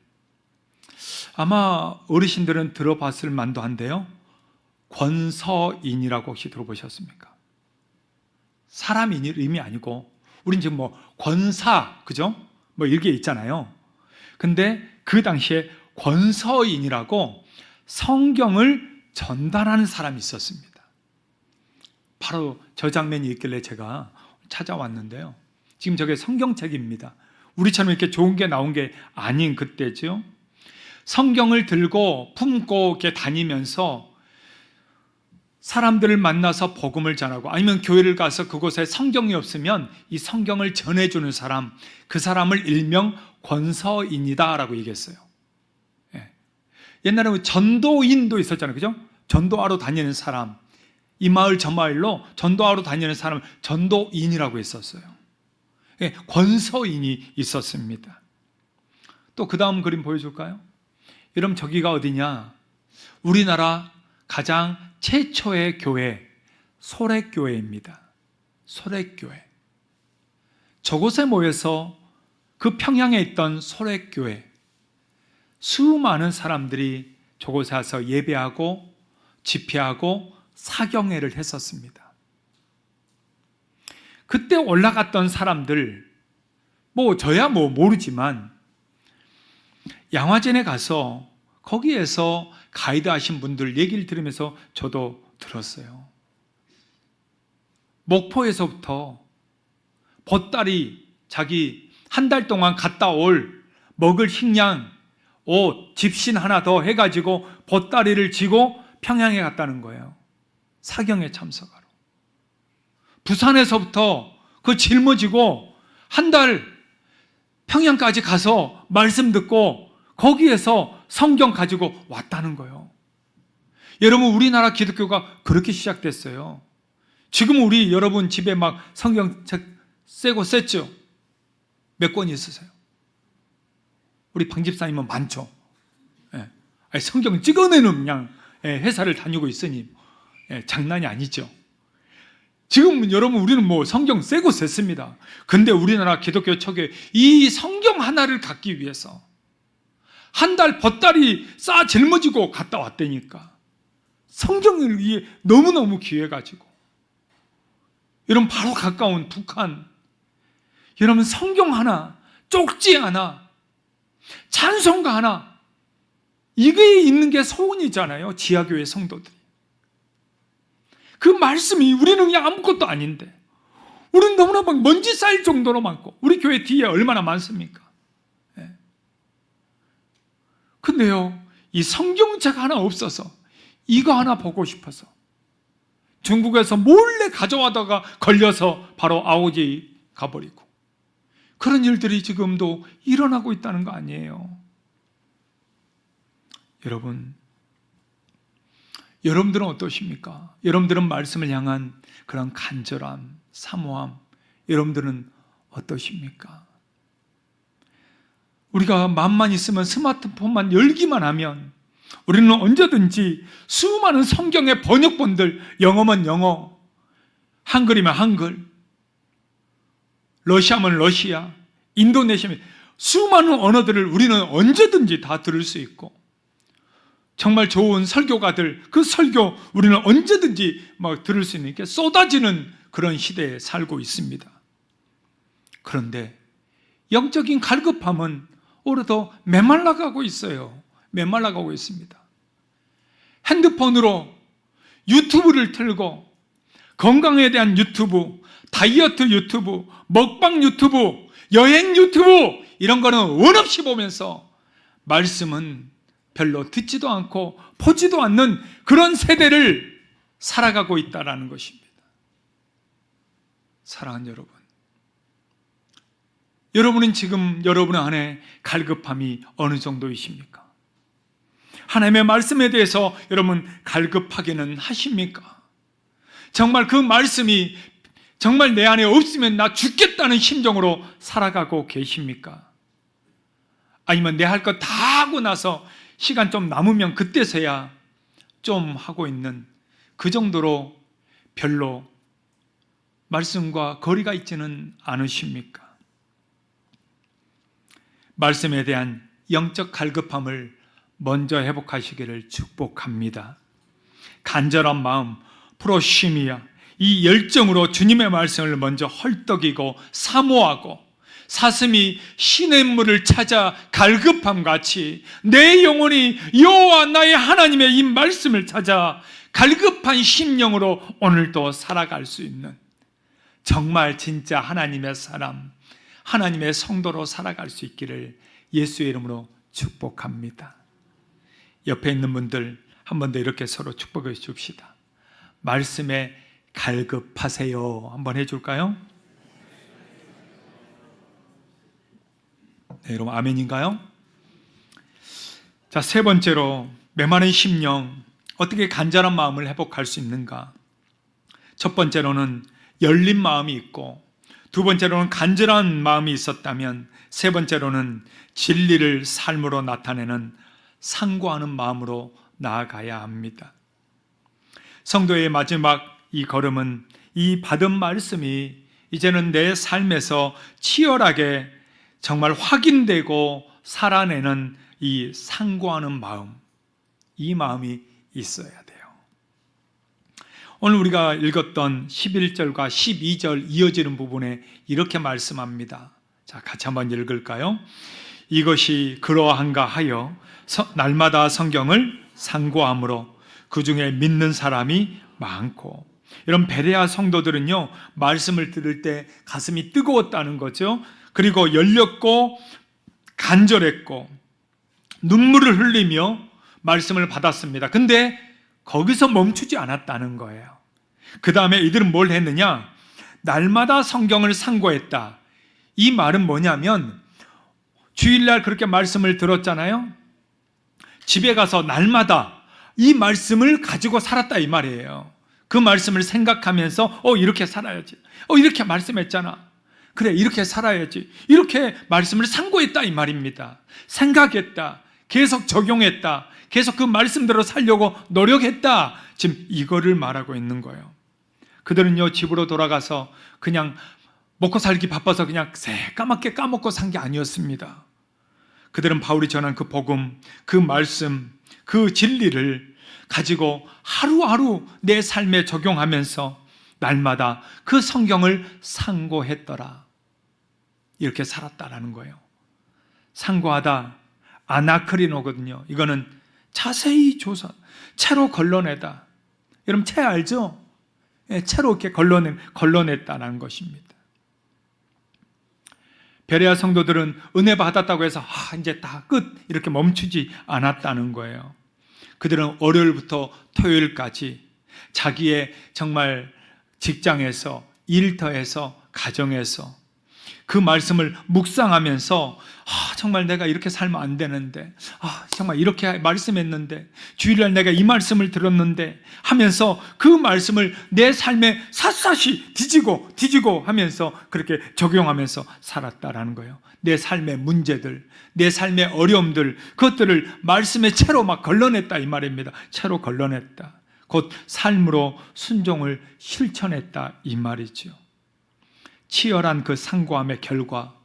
아마 어르신들은 들어봤을 만도 한데요. 권서인이라고 혹시 들어보셨습니까? 사람 이름이 아니고, 우린 지금 뭐 권사, 그죠? 뭐 이게 있잖아요. 근데 그 당시에 권서인이라고 성경을 전달하는 사람이 있었습니다. 바로 저 장면이 있길래 제가 찾아왔는데요. 지금 저게 성경책입니다. 우리처럼 이렇게 좋은 게 나온 게 아닌 그때죠. 성경을 들고 품고 이렇게 다니면서 사람들을 만나서 복음을 전하고, 아니면 교회를 가서 그곳에 성경이 없으면 이 성경을 전해주는 사람, 그 사람을 일명 권서인이다 라고 얘기했어요. 예. 옛날에 전도인도 있었잖아요, 그죠? 전도하러 다니는 사람, 이 마을 저 마을로 전도하러 다니는 사람을 전도인이라고 했었어요. 예, 권서인이 있었습니다. 또 그 다음 그림 보여줄까요? 여러분, 저기가 어디냐? 우리나라 가장 최초의 교회, 소렉교회입니다. 소렉교회. 저곳에 모여서 그 평양에 있던 소렉교회, 수많은 사람들이 저곳에 와서 예배하고 집회하고 사경회를 했었습니다. 그때 올라갔던 사람들, 뭐 저야 뭐 모르지만 양화전에 가서 거기에서 가이드 하신 분들 얘기를 들으면서 저도 들었어요. 목포에서부터 보따리, 자기 한 달 동안 갔다 올 먹을 식량, 옷, 집신 하나 더 해가지고 보따리를 지고 평양에 갔다는 거예요. 사경에 참석하러. 부산에서부터 그 짊어지고 한 달 평양까지 가서 말씀 듣고 거기에서 성경 가지고 왔다는 거예요. 여러분, 우리나라 기독교가 그렇게 시작됐어요. 지금 우리 여러분 집에 막 성경책 새고 셌죠? 몇 권이 있으세요? 우리 방 집사님은 많죠. 예. 아니, 성경 찍어내는 그냥 회사를 다니고 있으니 장난이 아니죠. 지금 여러분, 우리는 뭐 성경 새고 셌습니다. 근데 우리나라 기독교 초기에 이 성경 하나를 갖기 위해서 한 달 보따리 싸 짊어지고 갔다 왔다니까. 성경을 위해 너무너무 귀해가지고. 여러분, 바로 가까운 북한, 여러분, 성경 하나, 쪽지 하나, 찬송가 하나, 이게 있는 게 소원이잖아요, 지하교회 성도들이. 그 말씀이 우리는 그냥 아무것도 아닌데, 우리는 너무나 막 먼지 쌓일 정도로 많고, 우리 교회 뒤에 얼마나 많습니까? 근데요, 이 성경책 하나 없어서 이거 하나 보고 싶어서 중국에서 몰래 가져와다가 걸려서 바로 아오지 가버리고, 그런 일들이 지금도 일어나고 있다는 거 아니에요. 여러분들은 어떠십니까? 여러분들은 말씀을 향한 그런 간절함, 사모함, 여러분들은 어떠십니까? 우리가 마음만 있으면 스마트폰만 열기만 하면 우리는 언제든지 수많은 성경의 번역본들, 영어면 영어, 한글이면 한글, 러시아면 러시아, 인도네시아면 수많은 언어들을 우리는 언제든지 다 들을 수 있고, 정말 좋은 설교가들, 그 설교 우리는 언제든지 막 들을 수 있는 게 쏟아지는 그런 시대에 살고 있습니다. 그런데 영적인 갈급함은 오히려 메말라가고 있어요. 메말라가고 있습니다. 핸드폰으로 유튜브를 틀고 건강에 대한 유튜브, 다이어트 유튜브, 먹방 유튜브, 여행 유튜브 이런 거는 원 없이 보면서 말씀은 별로 듣지도 않고 보지도 않는 그런 세대를 살아가고 있다는 것입니다. 사랑하는 여러분, 여러분은 지금 여러분 안에 갈급함이 어느 정도이십니까? 하나님의 말씀에 대해서 여러분 갈급하게는 하십니까? 정말 그 말씀이 정말 내 안에 없으면 나 죽겠다는 심정으로 살아가고 계십니까? 아니면 내 할 것 다 하고 나서 시간 좀 남으면 그때서야 좀 하고 있는 그 정도로 별로 말씀과 거리가 있지는 않으십니까? 말씀에 대한 영적 갈급함을 먼저 회복하시기를 축복합니다. 간절한 마음, 프로시미아, 이 열정으로 주님의 말씀을 먼저 헐떡이고 사모하고 사슴이 시냇물을 찾아 갈급함 같이 내 영혼이 여호와 나의 하나님의 이 말씀을 찾아 갈급한 심령으로 오늘도 살아갈 수 있는 정말 진짜 하나님의 사람, 하나님의 성도로 살아갈 수 있기를 예수의 이름으로 축복합니다. 옆에 있는 분들 한 번 더 이렇게 서로 축복해 줍시다. 말씀에 갈급하세요. 한번 해줄까요? 네, 여러분 아멘인가요? 자, 세 번째로 메마른 심령, 어떻게 간절한 마음을 회복할 수 있는가? 첫 번째로는 열린 마음이 있고, 두 번째로는 간절한 마음이 있었다면, 세 번째로는 진리를 삶으로 나타내는 상고하는 마음으로 나아가야 합니다. 성도의 마지막 이 걸음은 이 받은 말씀이 이제는 내 삶에서 치열하게 정말 확인되고 살아내는 이 상고하는 마음, 이 마음이 있어야 돼요. 오늘 우리가 읽었던 11절과 12절 이어지는 부분에 이렇게 말씀합니다. 자, 같이 한번 읽을까요? 이것이 그러한가 하여 날마다 성경을 상고함으로 그 중에 믿는 사람이 많고, 이런 베레아 성도들은요, 말씀을 들을 때 가슴이 뜨거웠다는 거죠. 그리고 열렸고 간절했고 눈물을 흘리며 말씀을 받았습니다. 근데 거기서 멈추지 않았다는 거예요. 그 다음에 이들은 뭘 했느냐? 날마다 성경을 상고했다. 이 말은 뭐냐면 주일날 그렇게 말씀을 들었잖아요. 집에 가서 날마다 이 말씀을 가지고 살았다 이 말이에요. 그 말씀을 생각하면서 이렇게 살아야지. 이렇게 말씀했잖아. 그래, 이렇게 살아야지. 이렇게 말씀을 상고했다 이 말입니다. 생각했다. 계속 적용했다. 계속 그 말씀대로 살려고 노력했다. 지금 이거를 말하고 있는 거예요. 그들은요, 집으로 돌아가서 그냥 먹고 살기 바빠서 그냥 새까맣게 까먹고 산 게 아니었습니다. 그들은 바울이 전한 그 복음, 그 말씀, 그 진리를 가지고 하루하루 내 삶에 적용하면서 날마다 그 성경을 상고했더라. 이렇게 살았다라는 거예요. 상고하다, 아나크리노거든요. 이거는 자세히 조사, 채로 걸러내다. 여러분 채 알죠? 채로 이렇게 걸러냈다는 것입니다. 베레아 성도들은 은혜 받았다고 해서 이제 다 끝 이렇게 멈추지 않았다는 거예요. 그들은 월요일부터 토요일까지 자기의 정말 직장에서, 일터에서, 가정에서 그 말씀을 묵상하면서 정말 내가 이렇게 살면 안 되는데, 정말 이렇게 말씀했는데, 주일날 내가 이 말씀을 들었는데 하면서 그 말씀을 내 삶에 샅샅이 뒤지고 하면서 그렇게 적용하면서 살았다라는 거예요. 내 삶의 문제들, 내 삶의 어려움들, 그것들을 말씀의 채로 막 걸러냈다 이 말입니다. 채로 걸러냈다. 곧 삶으로 순종을 실천했다 이 말이죠. 치열한 그 상고함의 결과,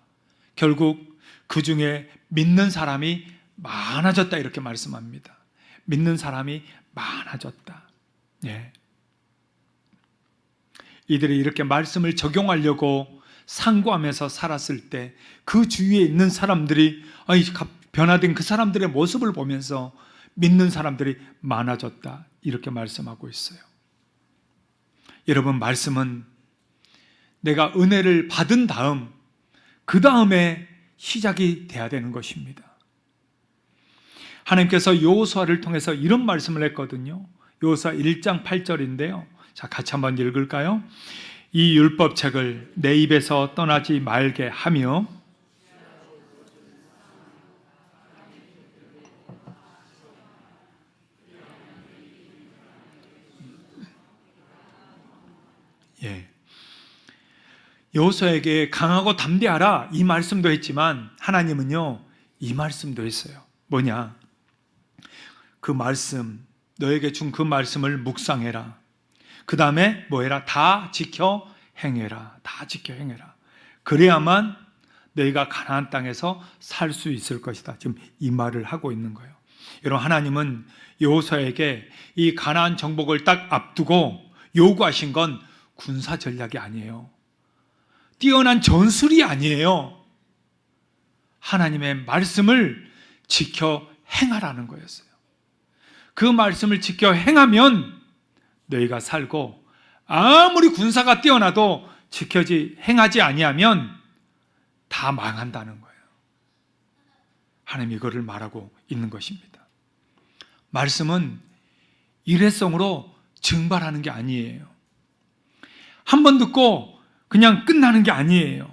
결국 그 중에 믿는 사람이 많아졌다 이렇게 말씀합니다. 믿는 사람이 많아졌다. 예. 이들이 이렇게 말씀을 적용하려고 상고하면서 살았을 때 그 주위에 있는 사람들이 변화된 그 사람들의 모습을 보면서 믿는 사람들이 많아졌다 이렇게 말씀하고 있어요. 여러분, 말씀은 내가 은혜를 받은 다음 그 다음에 시작이 돼야 되는 것입니다. 하나님께서 여호수아를 통해서 이런 말씀을 했거든요. 여호수아 1장 8절인데요. 자, 같이 한번 읽을까요? 이 율법책을 내 입에서 떠나지 말게 하며 여호수아에게 강하고 담대하라 이 말씀도 했지만 하나님은요 이 말씀도 했어요. 뭐냐? 그 말씀, 너에게 준 그 말씀을 묵상해라. 그 다음에 뭐해라? 다 지켜 행해라. 다 지켜 행해라. 그래야만 너희가 가나안 땅에서 살 수 있을 것이다. 지금 이 말을 하고 있는 거예요. 여러분, 하나님은 여호수아에게 이 가나안 정복을 딱 앞두고 요구하신 건 군사 전략이 아니에요. 뛰어난 전술이 아니에요. 하나님의 말씀을 지켜 행하라는 거였어요. 그 말씀을 지켜 행하면 너희가 살고, 아무리 군사가 뛰어나도 행하지 아니하면 다 망한다는 거예요. 하나님이 이거를 말하고 있는 것입니다. 말씀은 일회성으로 증발하는 게 아니에요. 한 번 듣고 그냥 끝나는 게 아니에요.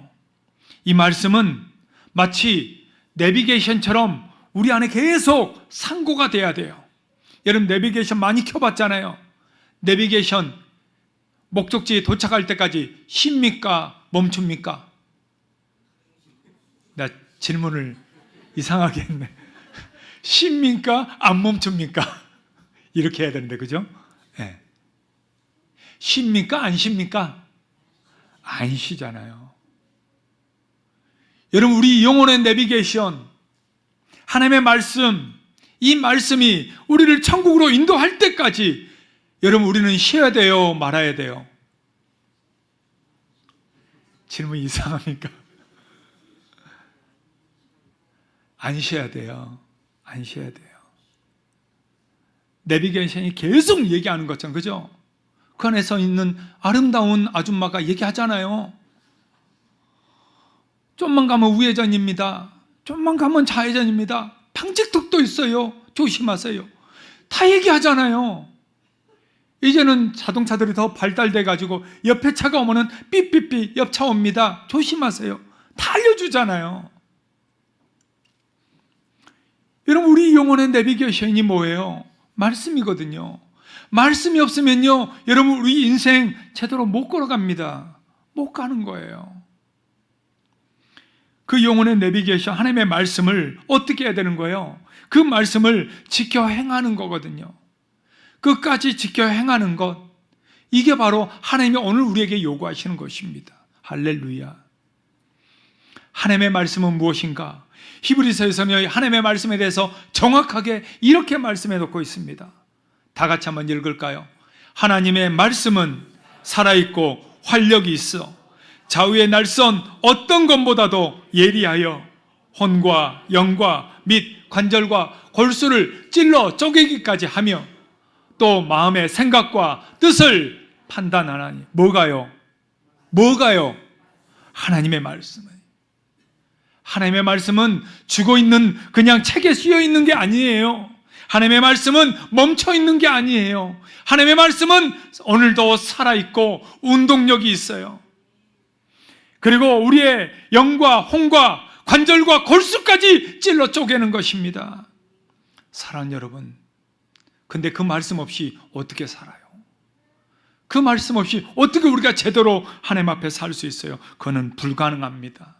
이 말씀은 마치 내비게이션처럼 우리 안에 계속 상고가 돼야 돼요. 여러분, 내비게이션 많이 켜봤잖아요. 내비게이션 목적지에 도착할 때까지 쉽니까? 멈춥니까? 나 질문을 이상하게 했네. 쉽니까? 안 멈춥니까? 이렇게 해야 되는데, 그죠? 네. 쉽니까? 안 쉽니까? 안 쉬잖아요. 여러분, 우리 영혼의 내비게이션, 하나님의 말씀, 이 말씀이 우리를 천국으로 인도할 때까지 여러분, 우리는 쉬어야 돼요? 말아야 돼요? 질문이 이상합니까? 안 쉬어야 돼요. 안 쉬어야 돼요. 내비게이션이 계속 얘기하는 것처럼, 그죠? 그 안에서 있는 아름다운 아줌마가 얘기하잖아요. 좀만 가면 우회전입니다. 좀만 가면 좌회전입니다. 방직턱도 있어요. 조심하세요. 다 얘기하잖아요. 이제는 자동차들이 더 발달돼 가지고 옆에 차가 오면은 삐삐삐 옆차 옵니다. 조심하세요. 다 알려주잖아요. 여러분, 우리 영혼의 내비게이션이 뭐예요? 말씀이거든요. 말씀이 없으면요, 여러분, 우리 인생 제대로 못 걸어갑니다. 못 가는 거예요. 그 영혼의 내비게이션, 하나님의 말씀을 어떻게 해야 되는 거예요? 그 말씀을 지켜 행하는 거거든요. 끝까지 지켜 행하는 것, 이게 바로 하나님이 오늘 우리에게 요구하시는 것입니다. 할렐루야. 하나님의 말씀은 무엇인가? 히브리서에서는 하나님의 말씀에 대해서 정확하게 이렇게 말씀해 놓고 있습니다. 다 같이 한번 읽을까요? 하나님의 말씀은 살아있고 활력이 있어 좌우의 날선 어떤 것보다도 예리하여 혼과 영과 및 관절과 골수를 찔러 쪼개기까지 하며 또 마음의 생각과 뜻을 판단하나니. 뭐가요? 하나님의 말씀은. 하나님의 말씀은 죽어있는 그냥 책에 쓰여있는 게 아니에요. 하나님의 말씀은 멈춰있는 게 아니에요. 하나님의 말씀은 오늘도 살아있고 운동력이 있어요. 그리고 우리의 영과 홍과 관절과 골수까지 찔러 쪼개는 것입니다. 사랑하는 여러분, 근데 그 말씀 없이 어떻게 살아요? 그 말씀 없이 어떻게 우리가 제대로 하나님 앞에 살 수 있어요? 그거는 불가능합니다.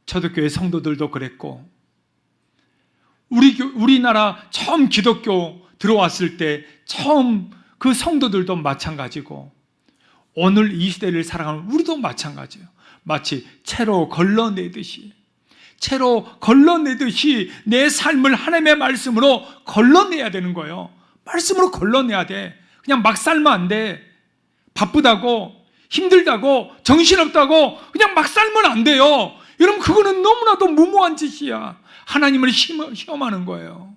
초대교회 성도들도 그랬고, 우리나라 처음 기독교 들어왔을 때 처음 그 성도들도 마찬가지고, 오늘 이 시대를 살아가는 우리도 마찬가지예요. 마치 채로 걸러내듯이 내 삶을 하나님의 말씀으로 걸러내야 되는 거예요. 말씀으로 걸러내야 돼. 그냥 막 살면 안 돼. 바쁘다고, 힘들다고, 정신없다고 그냥 막 살면 안 돼요. 여러분, 그거는 너무나도 무모한 짓이야. 하나님을 시험하는 거예요.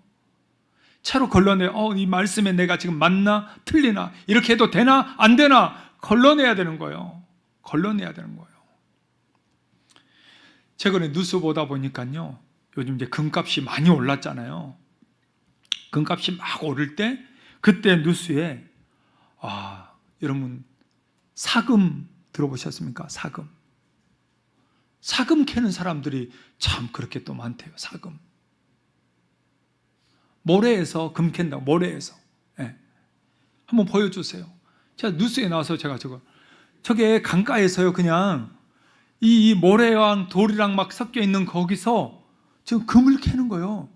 채로 걸러내. 이 말씀에 내가 지금 맞나 틀리나, 이렇게 해도 되나 안 되나 걸러내야 되는 거예요. 걸러내야 되는 거예요. 최근에 뉴스 보다 보니까요, 요즘 이제 금값이 많이 올랐잖아요. 금값이 막 오를 때, 그때 뉴스에 여러분, 사금 들어보셨습니까? 사금 캐는 사람들이 참 그렇게 또 많대요. 사금. 모래에서 금 캔다고, 모래에서. 네. 한번 보여주세요. 제가 뉴스에 나와서 제가 저게 강가에서요, 그냥 이 모래랑 돌이랑 막 섞여 있는 거기서 지금 금을 캐는 거예요.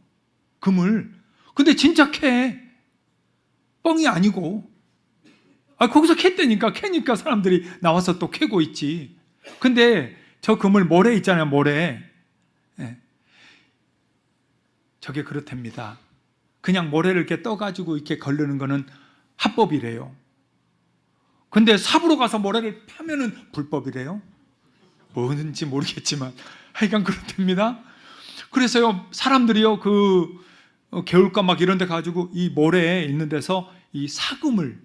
금을. 근데 진짜 캐. 뻥이 아니고. 거기서 캐니까 사람들이 나와서 또 캐고 있지. 근데 저 금을 모래 있잖아요, 모래. 네. 저게 그렇답니다. 그냥 모래를 이렇게 떠가지고 이렇게 걸르는 거는 합법이래요. 근데 삽으로 가서 모래를 파면은 불법이래요. 뭐든지 모르겠지만 하여간 그렇답니다. 그래서요, 사람들이요, 개울가 막 이런 데 가지고 이 모래에 있는 데서 이 사금을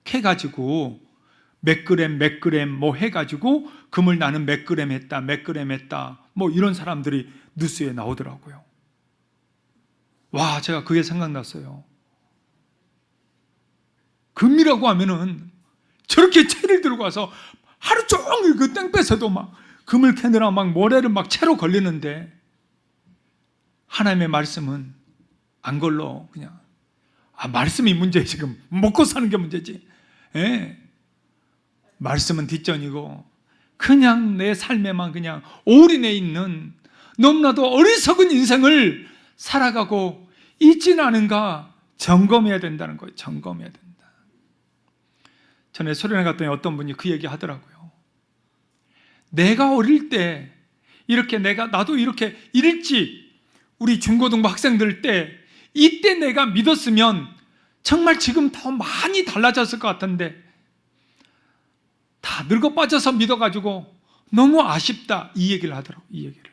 캐가지고 몇 그램 뭐 해가지고 금을 나는 몇 그램 했다 뭐 이런 사람들이 뉴스에 나오더라고요. 와, 제가 그게 생각났어요. 금이라고 하면은 저렇게 채를 들고 와서 하루 종일 그 땡볕에도 막 금을 캐느라 막 모래를 막 채로 걸리는데, 하나님의 말씀은 안 걸러. 그냥 말씀이 문제지. 지금 먹고 사는 게 문제지. 예. 말씀은 뒷전이고 그냥 내 삶에만 그냥 올인해 있는 너무나도 어리석은 인생을 살아가고 있지는 않은가 점검해야 된다는 거예요. 점검해야 된다. 전에 수련회 갔더니 어떤 분이 그 얘기 하더라고요. 내가 어릴 때 이렇게 나도 이렇게 일찍 우리 중고등부 학생들 때 이때 내가 믿었으면 정말 지금 더 많이 달라졌을 것 같은데 다 늙어 빠져서 믿어가지고 너무 아쉽다, 이 얘기를 하더라고요. 이 얘기를.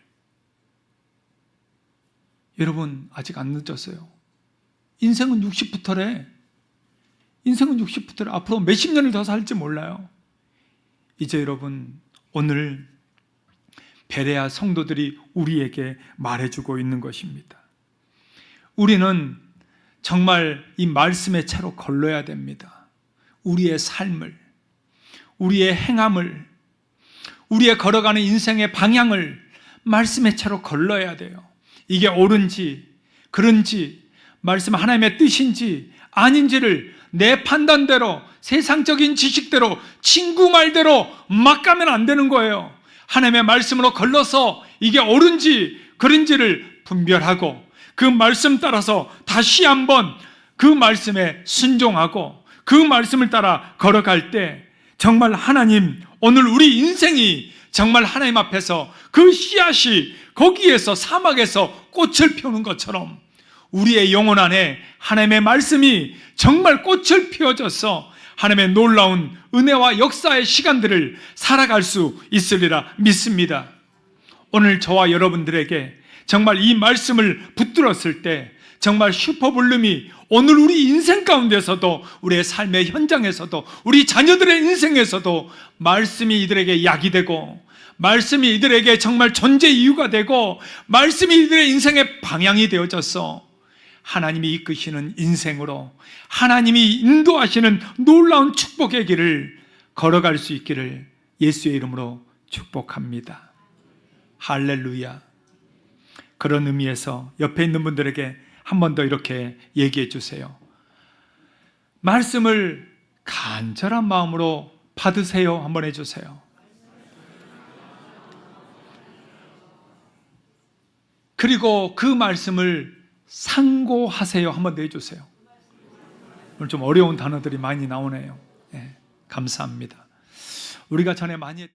여러분, 아직 안 늦었어요. 인생은 60부터래. 인생은 60부터래. 앞으로 몇십 년을 더 살지 몰라요. 이제 여러분, 오늘 베레아 성도들이 우리에게 말해주고 있는 것입니다. 우리는 정말 이 말씀의 채로 걸러야 됩니다. 우리의 삶을, 우리의 행함을, 우리의 걸어가는 인생의 방향을 말씀의 채로 걸러야 돼요. 이게 옳은지 그른지, 말씀 하나님의 뜻인지 아닌지를 내 판단대로, 세상적인 지식대로, 친구 말대로 막 가면 안 되는 거예요. 하나님의 말씀으로 걸러서 이게 옳은지 그른지를 분별하고 그 말씀 따라서 다시 한번 그 말씀에 순종하고 그 말씀을 따라 걸어갈 때 정말 하나님, 오늘 우리 인생이 정말 하나님 앞에서 그 씨앗이 거기에서 사막에서 꽃을 피우는 것처럼 우리의 영혼 안에 하나님의 말씀이 정말 꽃을 피워줘서 하나님의 놀라운 은혜와 역사의 시간들을 살아갈 수 있으리라 믿습니다. 오늘 저와 여러분들에게 정말 이 말씀을 붙들었을 때 정말 슈퍼볼륨이 오늘 우리 인생 가운데서도, 우리의 삶의 현장에서도, 우리 자녀들의 인생에서도 말씀이 이들에게 약이 되고, 말씀이 이들에게 정말 존재 이유가 되고, 말씀이 이들의 인생의 방향이 되어져서 하나님이 이끄시는 인생으로, 하나님이 인도하시는 놀라운 축복의 길을 걸어갈 수 있기를 예수의 이름으로 축복합니다. 할렐루야. 그런 의미에서 옆에 있는 분들에게 한 번 더 이렇게 얘기해 주세요. 말씀을 간절한 마음으로 받으세요. 한번 해주세요. 그리고 그 말씀을 상고하세요. 한번 더 해주세요. 오늘 좀 어려운 단어들이 많이 나오네요. 감사합니다. 우리가 전에 많이